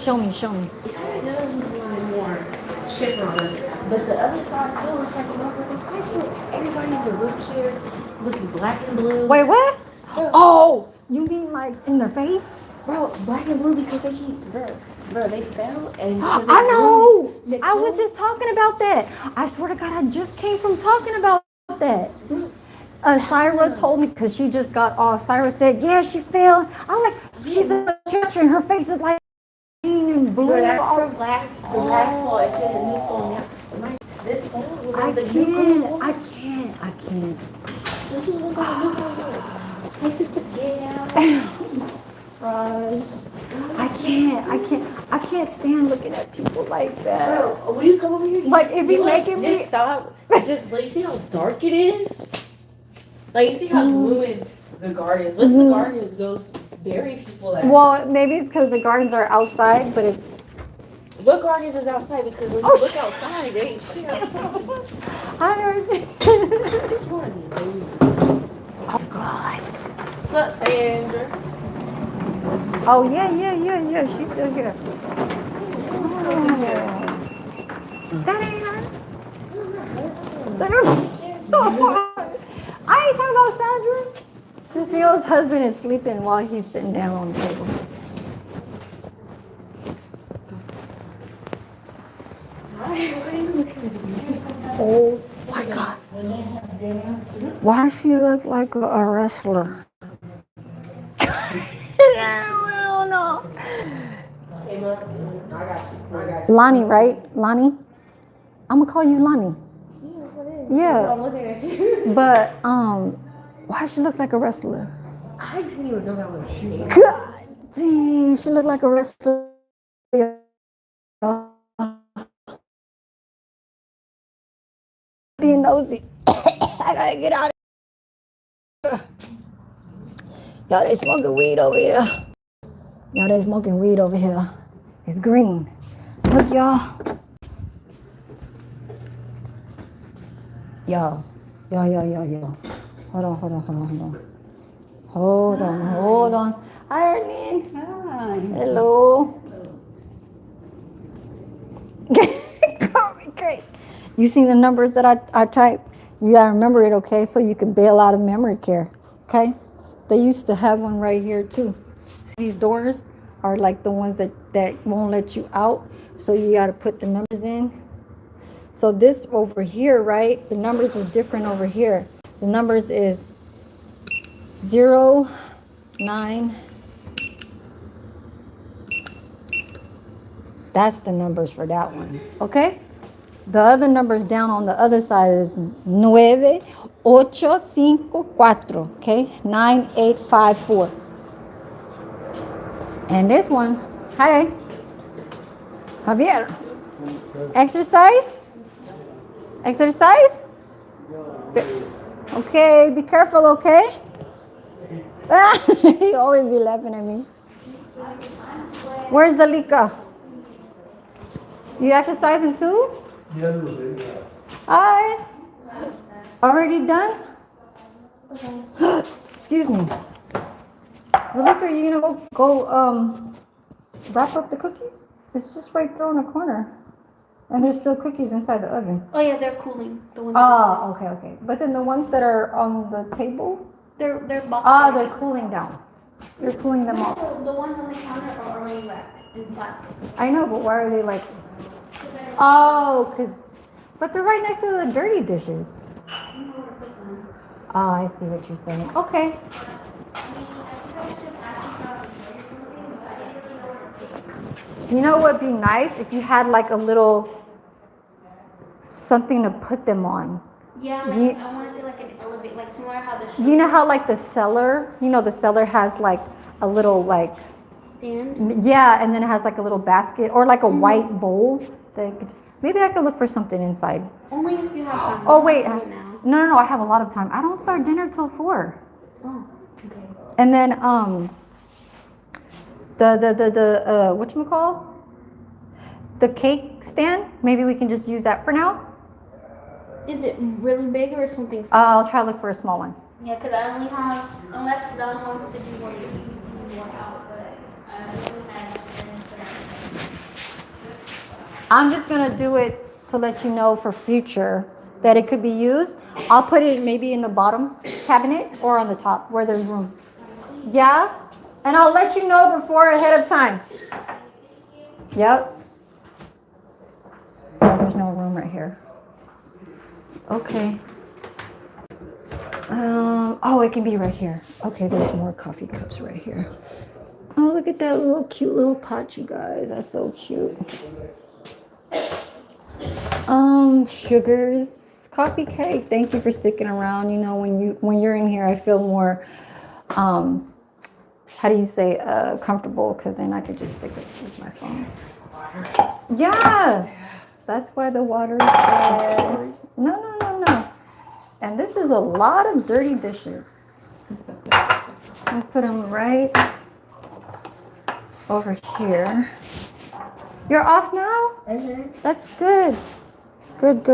Show me. It does need more chip on it. But the other side still looks like a motherfucking cycle. Everybody's in wheelchairs, looking black and blue. Wait, what? Oh, you mean like in their face? Bro, black and blue because they keep, bro, they fell and because I know. they I was just talking about that. I swear to God, I just came from talking about that. Syra told me because she just got off. Syra said, "Yeah, she fell." I'm like, "She's a stretcher, and her face is like green and blue." Bro, that's all- from last fall. It's just a new fall now. This fall was I on the new can't. fall. I can't. This is what's on the new fall. Hi, sister, get out. Raj, I can't stand looking at people like that. Bro, will you come over here? Like, it be making me. Just stop. Just like, you see how dark it is? Like, you see how gloomy the garden is. What's the garden is goes bury people at? Well, maybe it's because the gardens are outside, but it's. What gardens is outside? Because when you look outside, there ain't shit outside. I heard. Which one? Oh God. What's up, Sandra? Oh yeah. She's still here. Oh. That ain't her. I ain't talking about Sandra. Cecile's husband is sleeping while he's sitting down on the table. Oh my God. Why does she look like a wrestler? I don't know. Hey, Mom, I got you. Lonnie, right? Lonnie? I'm gonna call you Lonnie. Yeah, that's what it is. Yeah. I'm looking at you. But why does she look like a wrestler? I didn't even know that was a thing. God dang, she looked like a wrestler. Being nosy. I gotta get out of here. Y'all, they smoking weed over here. Y'all, they smoking weed over here. It's green. Look, y'all. Y'all. Hold on. Hi, Arlene. Hi. Hello. Call me great. You seen the numbers that I typed? You gotta remember it, okay? So you can bail out of memory care, okay? They used to have one right here too. See, these doors are like the ones that won't let you out. So you gotta put the numbers in. So this over here, right? The numbers is different over here. The numbers is 0, 9. That's the numbers for that one, okay? The other numbers down on the other side is 9854, okay? 9854. And this one, hi, Javier. Exercise? Okay, be careful, okay? He always be laughing at me. Where's Zalika? You exercising too? Hi. Already done? Excuse me. Zalika, are you gonna go wrap up the cookies? It's just right there in the corner. And there's still cookies inside the oven. Oh yeah, they're cooling. The ones Okay. But then the ones that are on the table? they're boxed. They're cooling down. You're cooling them off. The ones on the counter are already wrapped in plastic. I know, but why are they like? But they're right next to the dirty dishes. Oh, I see what you're saying. Okay. You know what'd be nice if you had like a little something to put them on. Yeah, like, I want to say like an elevator, like somewhere how the. You know how like the cellar, the cellar has like a little like. Stand. Yeah, and then it has like a little basket or like a white bowl. Maybe I could look for something inside. Only if you have time. Oh wait, Right now. no, I have a lot of time. I don't start dinner till 4. Oh, okay. And then the whatchamacall? The cake stand, maybe we can just use that for now. Is it really big or something small? I'll try to look for a small one. Yeah, because I only have, unless Don wants to do one out, but I only have. I'm just gonna do it to let you know for future that it could be used. I'll put it maybe in the bottom cabinet or on the top where there's room. Yeah? And I'll let you know before ahead of time. Yep. Oh, there's no room right here. Okay. It can be right here. Okay, there's more coffee cups right here. Oh, look at that little cute little pot, you guys. That's so cute. Sugars, coffee cake. Thank you for sticking around. When you're in here, I feel more how do you say, comfortable, because then I could just stick it with my phone. Yeah, that's why the water is there. No. And this is a lot of dirty dishes. I put them right over here. You're off now? That's good. Good.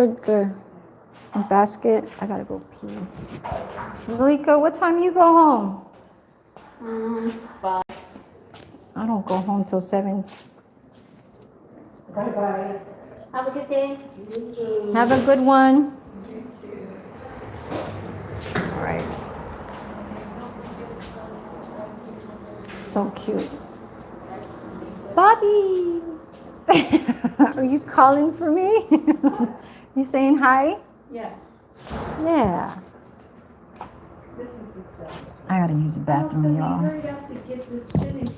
A basket. I gotta go pee. Zalika, what time you go home? 5. I don't go home till 7. Bye-bye. Have a good day. Have a good one. All right. So cute. Bobby! Are you calling for me? You saying hi? Yes. Yeah. This is the stuff. I gotta use the bathroom, y'all. Hurry up to get this finished.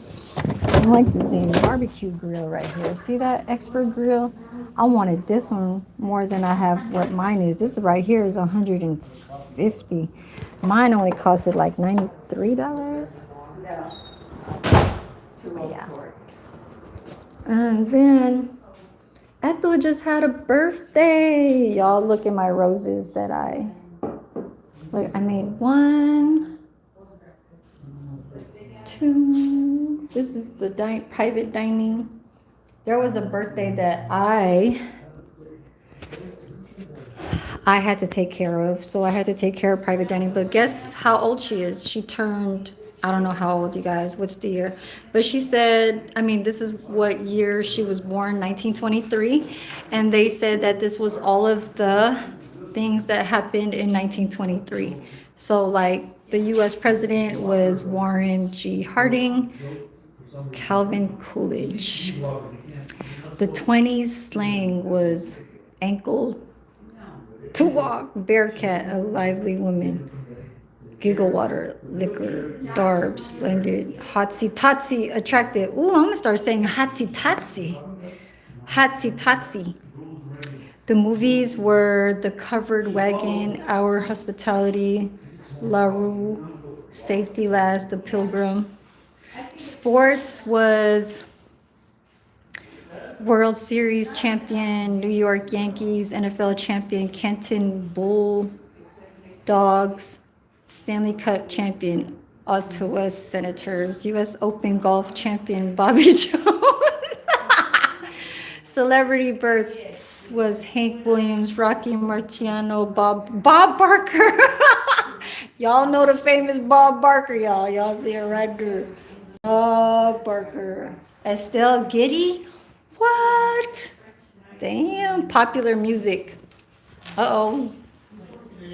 I like this thing, barbecue grill right here. See that expert grill? I wanted this one more than I have what mine is. This right here is $150. Mine only costed like $93. Yeah. Too old Yeah. for it. And then Ethel just had a birthday. Y'all look at my roses that I made 1, 2. This is the private dining. There was a birthday that I had to take care of. So I had to take care of private dining. But guess how old she is? She turned, I don't know how old, you guys. What's the year? But she said, this is what year she was born, 1923. And they said that this was all of the things that happened in 1923. So like the U.S. president was Warren G. Harding, Calvin Coolidge. The 20s slang was ankle to walk, bearcat, a lively woman, giggle water, liquor, darb, splendid, hotsy totsy, attractive. Ooh, I'm gonna start saying hotsy totsy. Hotsy totsy. The movies were The Covered Wagon, Our Hospitality, La Rue, Safety Last, The Pilgrim. Sports was World Series champion, New York Yankees, NFL champion, Canton Bulldogs, Stanley Cup champion, Ottawa Senators, U.S. Open golf champion, Bobby Jones. Celebrity births was Hank Williams, Rocky Marciano, Bob Barker. Y'all know the famous Bob Barker, y'all. Y'all see it right there. Bob Barker. Estelle Getty. What? Damn. Popular music. Uh-oh.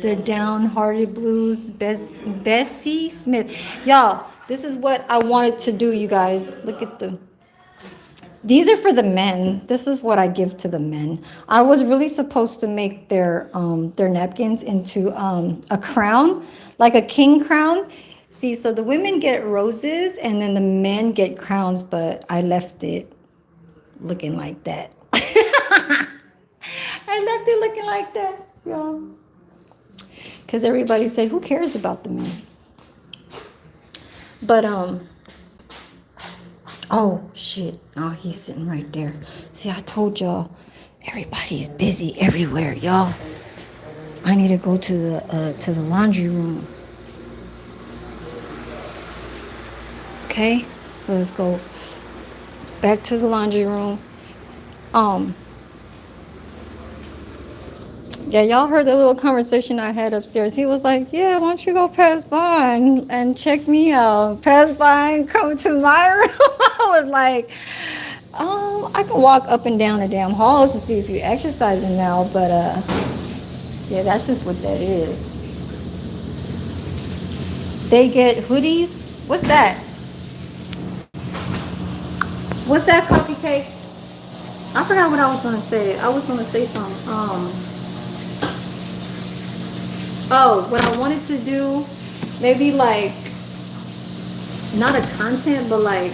The Downhearted Blues. Bessie Smith. Y'all, this is what I wanted to do, you guys. Look at the... These are for the men. This is what I give to the men. I was really supposed to make their napkins into a crown, like a king crown. See, so the women get roses and then the men get crowns, but I left it looking like that. I left it looking like that, y'all. Because everybody said, who cares about the men? But, oh, shit. Oh, he's sitting right there. See, I told y'all, everybody's busy everywhere, y'all. I need to go to the laundry room. Okay? So let's go back to the laundry room. Yeah, y'all heard the little conversation I had upstairs. He was like, yeah, why don't you go pass by and check me out? Pass by and come to my room. I was like, I can walk up and down the damn halls to see if you're exercising now, but yeah, that's just what that is. They get hoodies. What's that? What's that, coffee cake? I forgot what I was gonna say. I was gonna say something. Oh, what I wanted to do, maybe like, not a content, but like,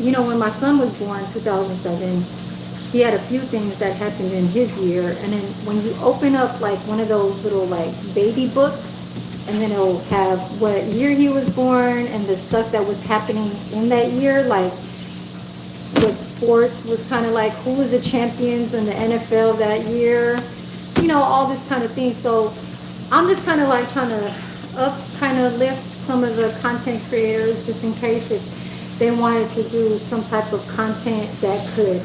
you know, when my son was born, 2007, he had a few things that happened in his year. And then when you open up like one of those little like baby books, and then it'll have what year he was born and the stuff that was happening in that year, like what sports was kind of like, who was the champions in the NFL that year, all this kind of thing. So I'm just kind of like trying to kind of lift some of the content creators just in case if they wanted to do some type of content that could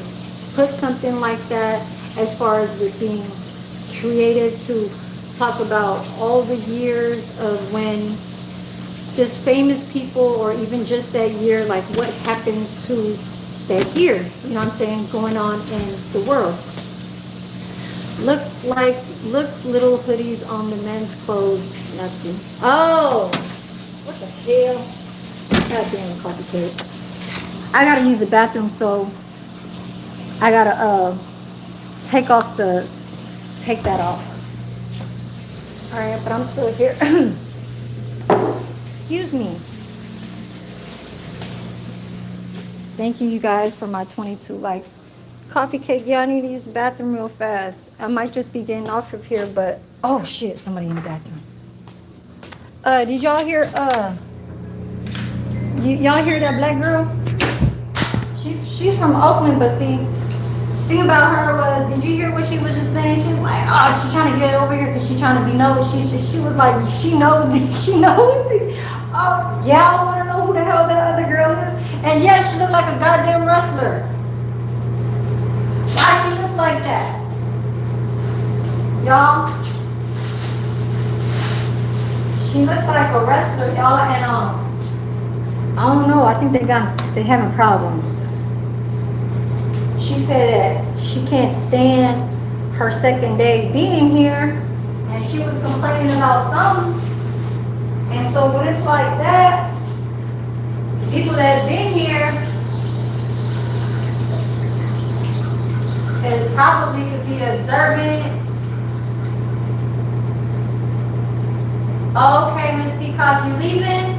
put something like that as far as with being created to talk about all the years of when just famous people or even just that year, like what happened to that year, what I'm saying, going on in the world. Looks little hoodies on the men's clothes, nothing. Oh, what the hell? God damn coffee cake. I gotta use the bathroom, so I gotta take that off. All right, but I'm still here. Excuse me. Thank you guys for my 22 likes. Coffee cake, yeah, I need to use the bathroom real fast. I might just be getting off of here, but oh shit, somebody in the bathroom. Did y'all hear y'all hear that black girl? She's from Oakland, but see, thing about her was, did you hear what she was just saying? She was like, oh, she's trying to get over here because she's trying to be nosy. She was like, she knows it. She knows it. Oh, yeah, I want to know who the hell that other girl is. And yeah, she looked like a goddamn wrestler. Why she look like that? Y'all? She looked like a wrestler, y'all, and I don't know, I think they having problems. She said that she can't stand her second day being here, and she was complaining about something. And so when it's like that, the people that have been here, it probably could be observant. Okay, Miss Peacock, you leaving?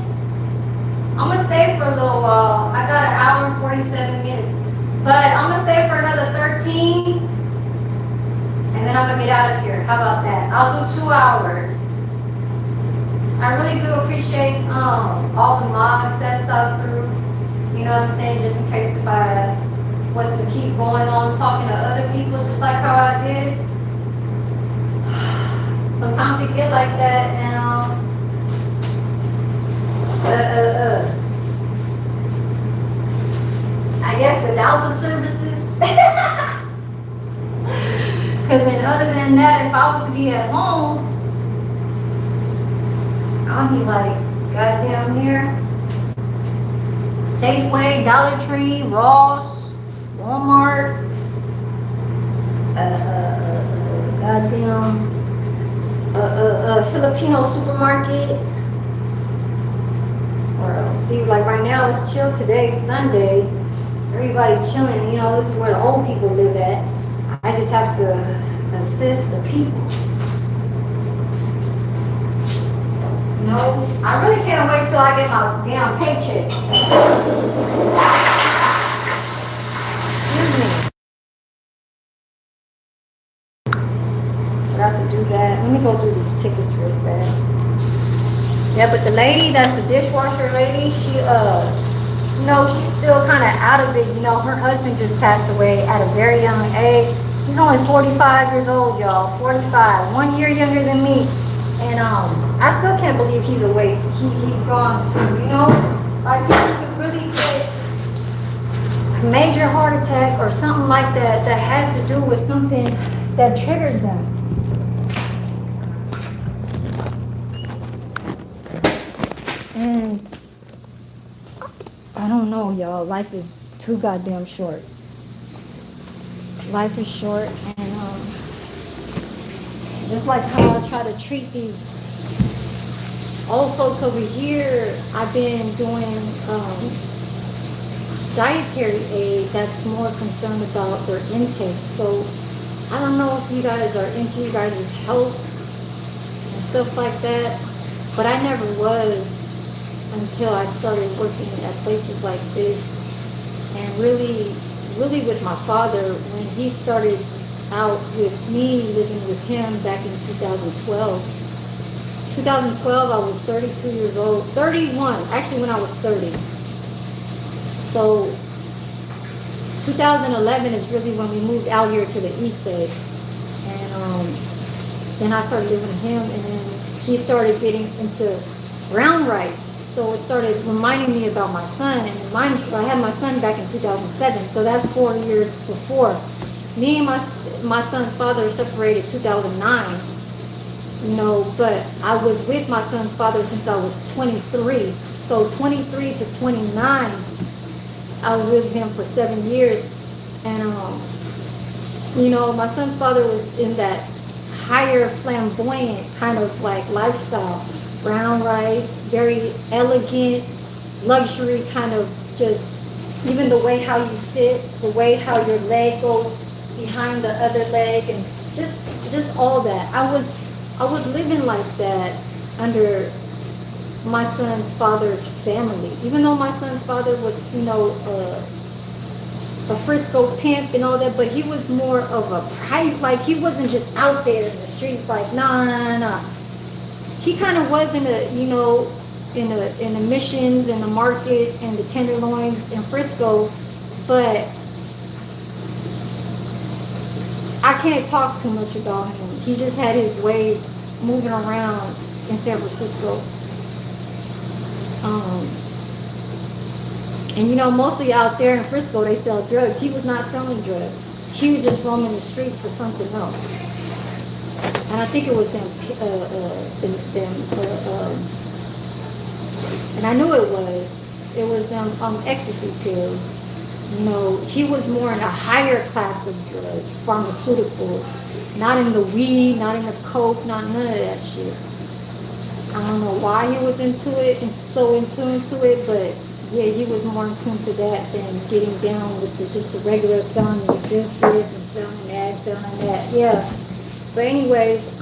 I'm gonna stay for a little while. I got an hour and 47 minutes. But I'm gonna stay for another 13, and then I'm gonna get out of here. How about that? I'll do 2 hours. I really do appreciate all the mods that stuck through. You know what I'm saying? Just in case if I was to keep going on talking to other people, just like how I did. Sometimes it get like that, and I guess without the services. Because then other than that, if I was to be at home, I'll be like, goddamn here. Safeway, Dollar Tree, Ross, Walmart, goddamn, Filipino supermarket. Or else, see, like right now it's chill today, Sunday. Everybody chilling, this is where the old people live at. I just have to assist the people. I really can't wait till I get my damn paycheck. Excuse me. Forgot to do that. Let me go do these tickets real fast. Yeah, but the lady, that's the dishwasher lady, she's still kind of out of it. Her husband just passed away at a very young age. He's only 45 years old, y'all. 45. 1 year younger than me. And I still can't believe he's awake. He's gone too, Like people could really get a major heart attack or something like that has to do with something that triggers them. And I don't know, y'all. Life is too goddamn short. Life is short, and just like how I try to treat these old folks over here, I've been doing dietary aid that's more concerned about their intake. So I don't know if you guys are into you guys' health and stuff like that, but I never was until I started working at places like this, and really with my father when he started out with me living with him back in 2012. 2012, I was 32 years old. 31, actually, when I was 30. So 2011 is really when we moved out here to the East Bay. And then I started living with him, and then he started getting into brown rice. So it started reminding me about my son. And mind you, I had my son back in 2007, so that's 4 years before. Me and my son's father separated 2009. You know, but I was with my son's father since I was 23. So 23 to 29, I was with him for 7 years. And, you know, my son's father was in that higher flamboyant kind of like lifestyle. Brown rice, very elegant, luxury kind of just, even the way how you sit, the way how your leg goes behind the other leg, and just all that. I was living like that under my son's father's family. Even though my son's father was, you know, a Frisco pimp and all that, but he was more of a private, like he wasn't just out there in the streets like, nah. He kind of was in the, you know, in the missions and the market and the tenderloins in Frisco, but I can't talk too much about him. He just had his ways moving around in San Francisco. And you know, mostly out there in Frisco, they sell drugs. He was not selling drugs. He was just roaming the streets for something else. And I think it was and I knew it was them ecstasy pills. You know, he was more in a higher class of drugs, pharmaceuticals, not in the weed, not in the coke, none of that shit. I don't know why he was into it and so in tune to it, but yeah, he was more in tune to that than getting down with just the regular selling this and selling that. Yeah. But anyways,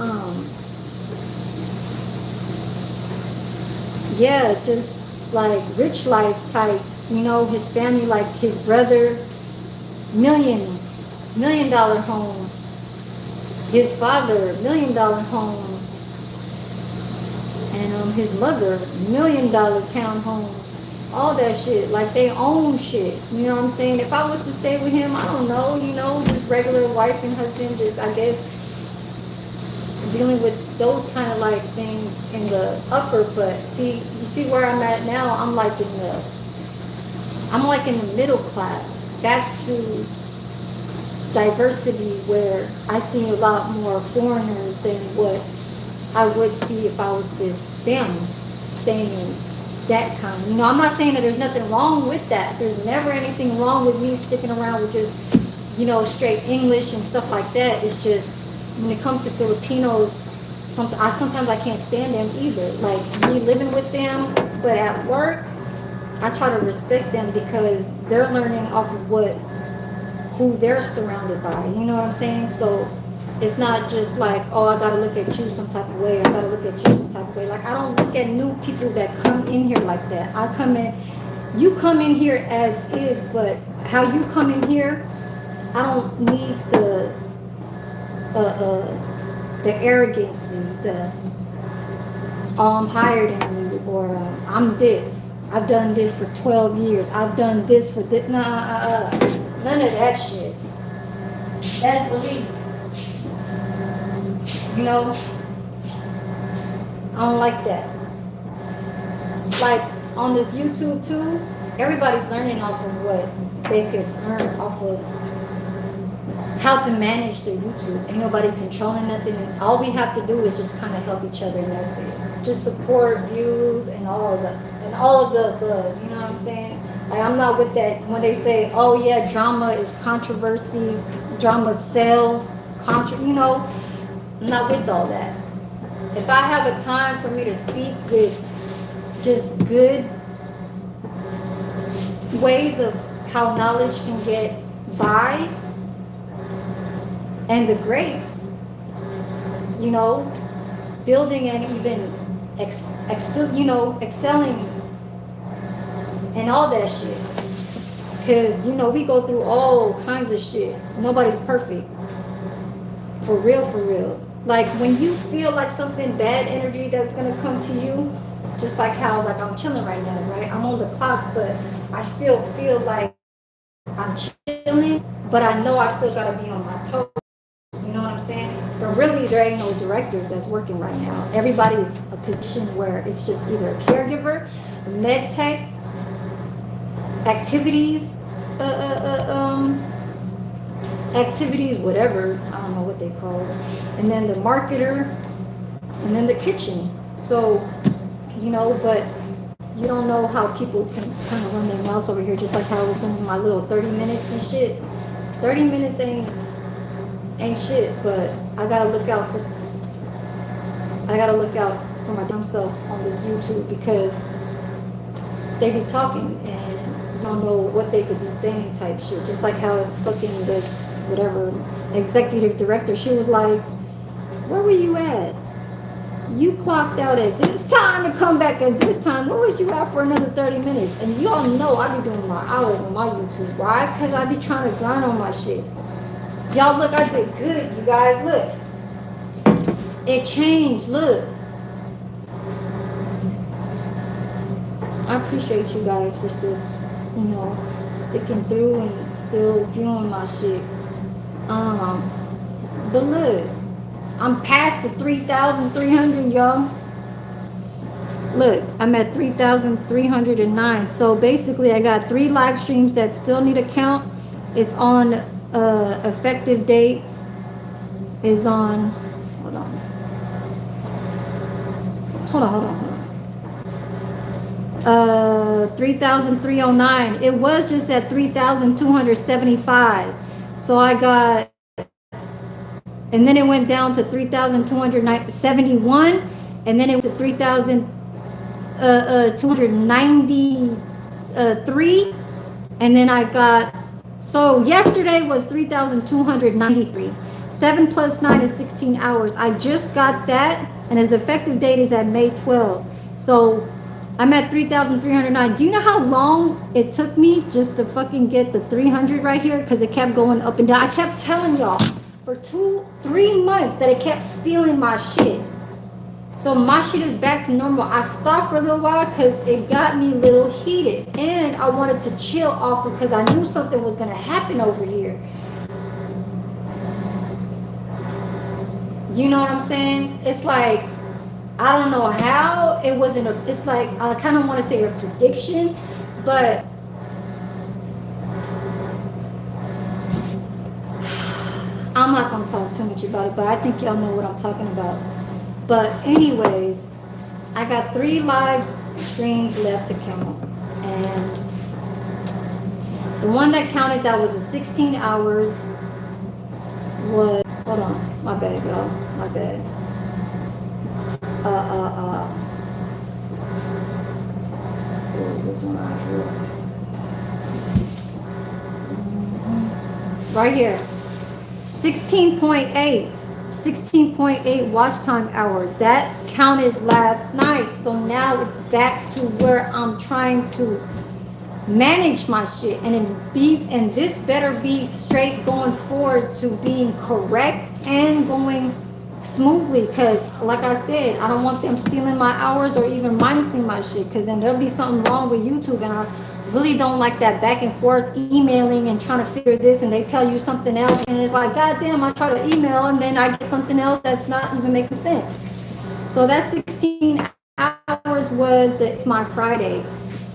yeah, just like rich life type, you know, his family, like his brother, $1 million home, his father, $1 million home, and his mother, $1 million townhome, all that shit, like they own shit, you know what I'm saying? If I was to stay with him, I don't know, you know, just regular wife and husband, just, I guess, dealing with those kind of like things in the upper, but see, you see where I'm at now, I'm like in the middle class, back to diversity, where I see a lot more foreigners than what I would see if I was with them, staying in that kind. You know, I'm not saying that there's nothing wrong with that. There's never anything wrong with me sticking around with just, you know, straight English and stuff like that. It's just, when it comes to Filipinos, sometimes I can't stand them either. Like me living with them, but at work, I try to respect them because they're learning off of who they're surrounded by. You know what I'm saying? So it's not just like, oh, I gotta look at you some type of way. I gotta look at you some type of way. Like I don't look at new people that come in here like that. You come in here as is, but how you come in here, I don't need the arrogancy, I'm higher than you, or I'm this. I've done this for 12 years. I've done this for this. None of that shit. That's belief. You know, I don't like that. Like on this YouTube too, everybody's learning off of what they could learn off of. How to manage their YouTube. Ain't nobody controlling nothing. And all we have to do is just kind of help each other, and that's it. Just support, views, and all of the above. You know what I'm saying? Like I'm not with that when they say, "Oh yeah, drama is controversy, drama sells, you know." I'm not with all that. If I have a time for me to speak with just good ways of how knowledge can get by. And the great, you know, building and even excelling and all that shit. Because, you know, we go through all kinds of shit. Nobody's perfect. For real, for real. Like when you feel like something bad energy that's gonna come to you, just like how like I'm chilling right now, right? I'm on the clock, but I still feel like I'm chilling, but I know I still gotta be on my toes. You know what I'm saying? But really, there ain't no directors that's working right now. Everybody is a position where it's just either a caregiver, a med tech, activities, uh, uh, uh, um, activities, whatever. I don't know what they call it. And then the marketer, and then the kitchen. So, you know, but you don't know how people can kind of run their mouths over here, just like how I was doing my little 30 minutes and shit. 30 minutes ain't shit, but I gotta look out for my dumb self on this YouTube because they be talking and you don't know what they could be saying type shit. Just like how fucking this whatever executive director, she was like, "Where were you at? You clocked out at this time to come back at this time. Where was you at for another 30 minutes?" And y'all know I be doing my hours on my YouTube. Why? Because I be trying to grind on my shit. Y'all look, I did good, you guys. Look. It changed, look. I appreciate you guys for still, you know, sticking through and still viewing my shit. But look, I'm past the 3,300, y'all. Look, I'm at 3,309. So basically, I got 3 live streams that still need a count. It's on effective date is on. Hold on. Hold on. 3,309. It was just at 3,275. So I got, and then it went down to 3,271, and then it went to 3,293, and then I got, so yesterday was 3,293. 7 plus 9 is 16 hours. I just got that, and its effective date is at May 12th. So I'm at 3,309. Do you know how long it took me just to fucking get the 300 right here? Because it kept going up and down. I kept telling y'all for 2-3 months that it kept stealing my shit. So my shit is back to normal. I stopped for a little while because it got me a little heated. And I wanted to chill off because I knew something was going to happen over here. You know what I'm saying? It's like, I don't know how it wasn't it's like, I kind of want to say a prediction, but I'm not going to talk too much about it, but I think y'all know what I'm talking about. But anyways, I got 3 live streams left to count. And the one that counted that was a 16 hours was, hold on, my bad, y'all, my bad. It was this one right here. Right here. 16.8 watch time hours. That counted last night. So now it's back to where I'm trying to manage my shit and this better be straight going forward to being correct and going smoothly, because like I said, I don't want them stealing my hours or even minusing my shit, because then there'll be something wrong with YouTube, and I really don't like that back and forth emailing and trying to figure this, and they tell you something else, and it's like, goddamn, I try to email and then I get something else that's not even making sense. So that 16 hours was It's My Friday.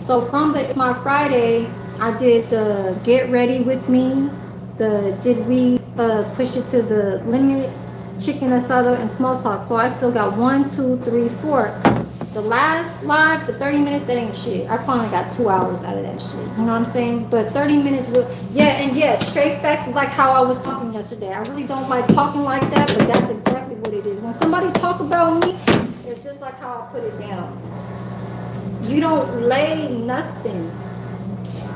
So from the It's My Friday, I did the Get Ready With Me, did we push it to the limit, chicken asado, and small talk. So I still got 1, 2, 3, 4. The last live, the 30 minutes, that ain't shit. I probably got 2 hours out of that shit. You know what I'm saying? But 30 minutes will, straight facts is like how I was talking yesterday. I really don't like talking like that, but that's exactly what it is. When somebody talk about me, it's just like how I put it down. You don't lay nothing.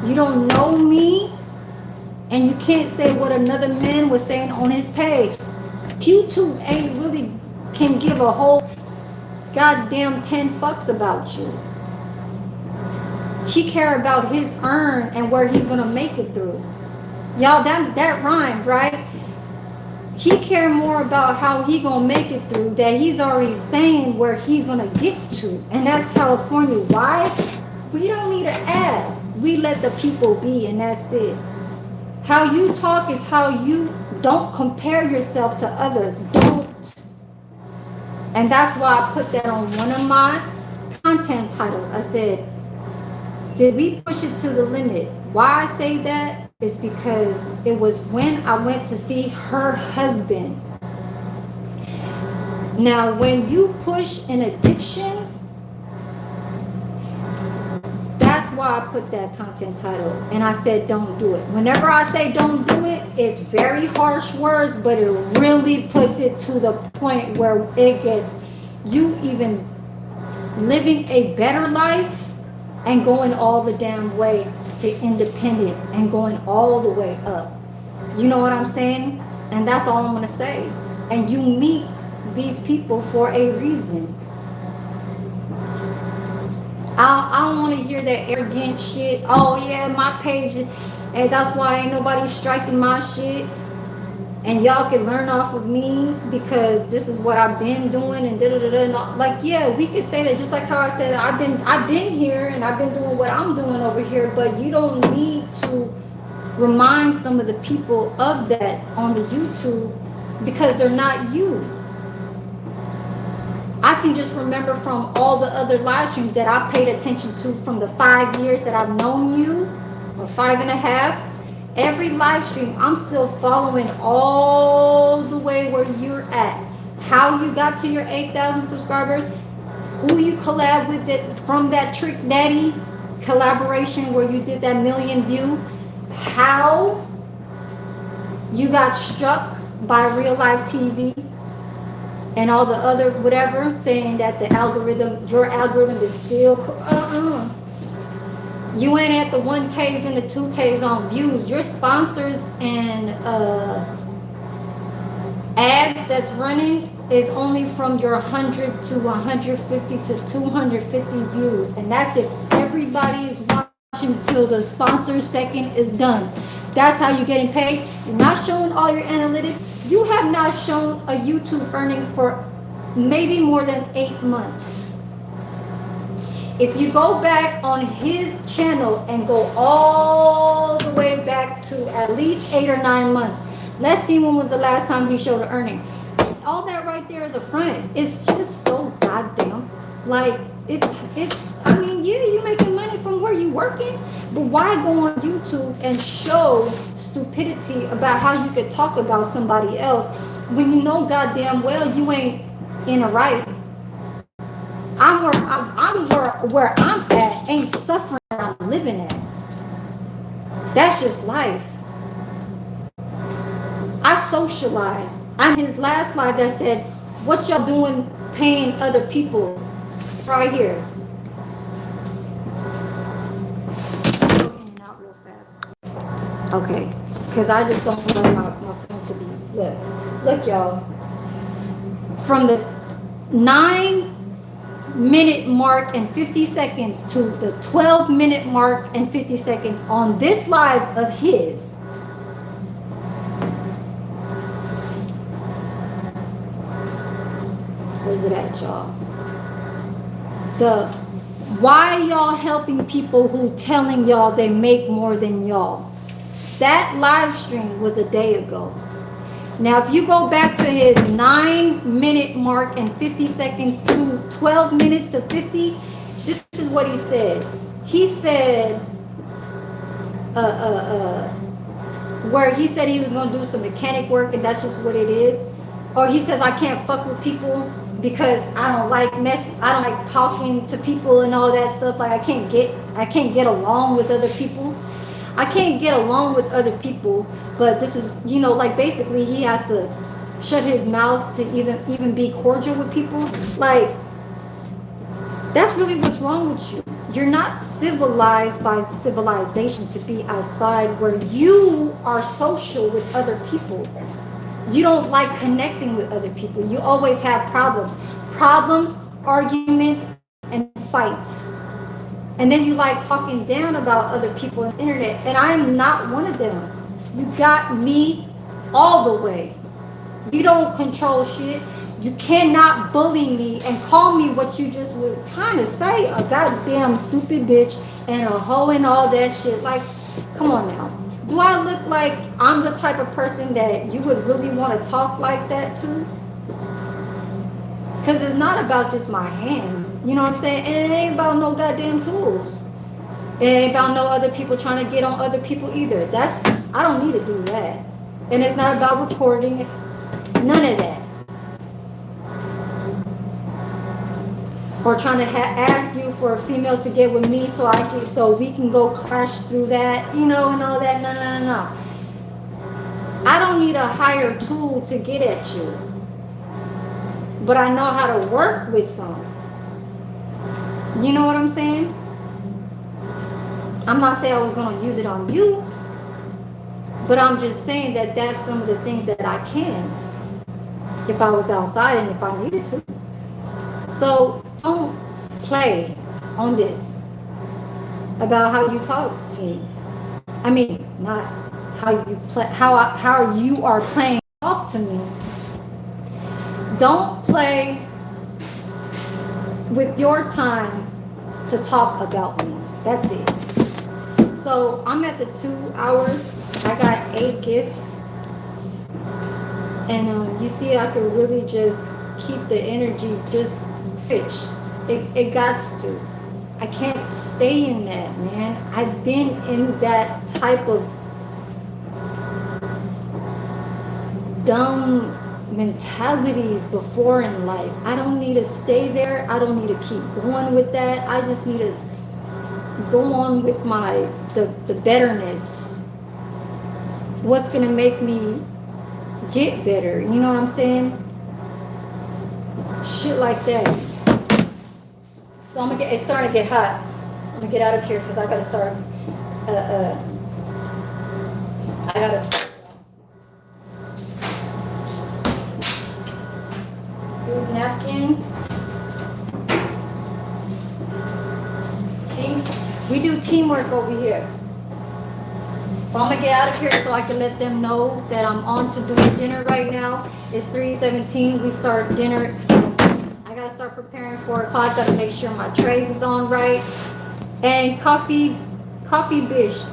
You don't know me, and you can't say what another man was saying on his page. YouTube ain't really can give a whole goddamn 10 fucks about you. He care about his earn and where he's gonna make it through. Y'all, that rhymed, right? He care more about how he gonna make it through, that he's already saying where he's gonna get to, and that's California. Why? We don't need to ask. We let the people be, and that's it. How you talk is how you don't compare yourself to others. Don't. And that's why I put that on one of my content titles. I said, did we push it to the limit? Why I say that is because it was when I went to see her husband. Now, when you push an addiction, that's why I put that content title. And I said, don't do it. Whenever I say don't do it, it's very harsh words, but it really puts it to the point where it gets you even living a better life and going all the damn way to independent and going all the way up. You know what I'm saying? And that's all I'm going to say. And you meet these people for a reason. I don't want to hear that arrogant shit. Oh yeah, my page, and that's why ain't nobody striking my shit. And y'all can learn off of me because this is what I've been doing and da da da da. Like yeah, we could say that just like how I said I've been here and I've been doing what I'm doing over here. But you don't need to remind some of the people of that on the YouTube because they're not you. I can just remember from all the other live streams that I paid attention to from the 5 years that I've known you, or 5.5. Every live stream, I'm still following all the way where you're at. How you got to your 8,000 subscribers, who you collab with it from that Trick Daddy collaboration where you did that 1 million view, how you got struck by Real Life TV, and all the other whatever saying that the algorithm, your algorithm is still you ain't at the 1Ks and the 2Ks on views. Your sponsors and ads that's running is only from your 100 to 150 to 250 views, and that's if everybody is watching till the sponsor second is done. That's how you're getting paid. You're not showing all your analytics. You have not shown a YouTube earnings for maybe more than 8 months. If you go back on his channel and go all the way back to at least 8 or 9 months, let's see when was the last time he showed an earning. All that right there is a front. It's just so goddamn, like, it's I mean, yeah, you making money from where you working, but why go on YouTube and show stupidity about how you could talk about somebody else when you know goddamn well you ain't in a right. I'm where I'm at, ain't suffering, I'm living at. That's just life. I socialize. I'm his last live that said, what y'all doing paying other people? Right here. Go in and out real fast. Okay. Because I just don't want my phone to be, look y'all. From the 9-minute mark and 50 seconds to the 12-minute mark and 50 seconds on this live of his. Where's it at, y'all? Why y'all helping people who telling y'all they make more than y'all? That live stream was a day ago. Now, if you go back to his 9-minute mark and 50 seconds to 12 minutes to 50, this is what he said. He said, where he said he was gonna do some mechanic work and that's just what it is. Or he says, I can't fuck with people because I don't like I don't like talking to people and all that stuff. Like I can't get along with other people. I can't get along with other people, but this is, you know, like basically he has to shut his mouth to even be cordial with people. Like, that's really what's wrong with you. You're not civilized by civilization to be outside where you are social with other people. You don't like connecting with other people. You always have problems, arguments, and fights. And then you like talking down about other people on the internet. And I am not one of them. You got me all the way. You don't control shit. You cannot bully me and call me what you just were trying to say, a goddamn stupid bitch and a hoe and all that shit. Like, come on now. Do I look like I'm the type of person that you would really want to talk like that to? Because it's not about just my hands. You know what I'm saying? And it ain't about no goddamn tools. It ain't about no other people trying to get on other people either. I don't need to do that. And it's not about reporting. None of that. Or trying to ask you for a female to get with me so we can go clash through that, and all that. No. I don't need a higher tool to get at you. But I know how to work with some. You know what I'm saying? I'm not saying I was going to use it on you. But I'm just saying that that's some of the things that I can. If I was outside and if I needed to. So don't play on this about how you talk to me. I mean, not how you play, how you are playing talk to me. Don't play with your time to talk about me. That's it. So I'm at the 2 hours. I got 8 gifts. And you see, I could really just keep the energy, just switch. It gots to. I can't stay in that, man. I've been in that type of dumb mentalities before in life. I don't need to stay there. I don't need to keep going with that. I just need to go on with the betterness. What's gonna make me get better? You know what I'm saying? Shit like that. So it's starting to get hot. I'm gonna get out of here because I gotta start. I gotta start. These napkins. See, we do teamwork over here. So I'm gonna get out of here so I can let them know that I'm on to doing dinner right now. It's 3:17. We start dinner. I gotta start preparing 4 o'clock. Gotta make sure my trays is on right. And coffee bish.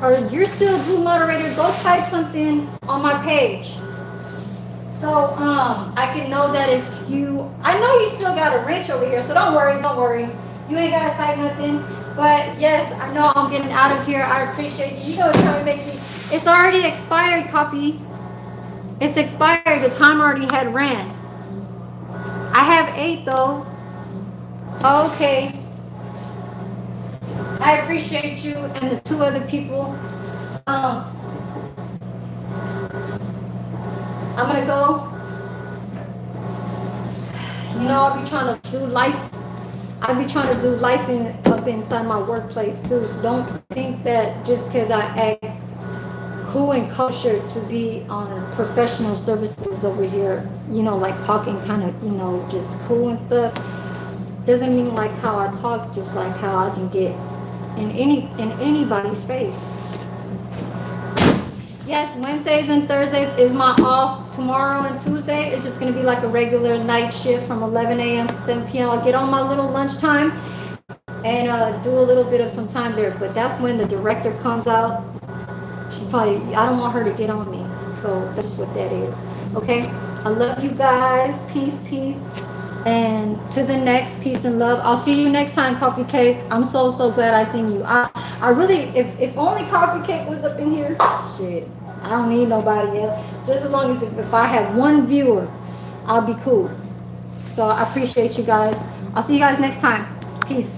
Or you're still blue moderator? Go type something on my page. So I can know that if I know you still got a wrench over here. So don't worry. You ain't gotta type nothing. But yes, I know I'm getting out of here. I appreciate you. You know it's trying to make me. It's already expired, coffee. It's expired. The time already had ran. I have 8 though. Okay. I appreciate you and the 2 other people. I'm gonna go. I'll be trying to do life. I be trying to do life up inside my workplace too. So don't think that just because I act cool and kosher to be on professional services over here, like talking kind of, just cool and stuff, doesn't mean like how I talk, just like how I can get in anybody's face. Yes, Wednesdays and Thursdays is my off. Tomorrow and Tuesday it's just going to be like a regular night shift from 11 a.m. to 7 p.m. I'll get on my little lunchtime and do a little bit of some time there. But that's when the director comes out. I don't want her to get on me. So that's what that is. Okay? I love you guys. Peace. And to the next, peace and love. I'll see you next time, Coffee Cake. I'm so glad I seen you. I really, if only Coffee Cake was up in here, shit, I don't need nobody else. Just as long as if I have 1 viewer, I'll be cool. So I appreciate you guys. I'll see you guys next time. Peace.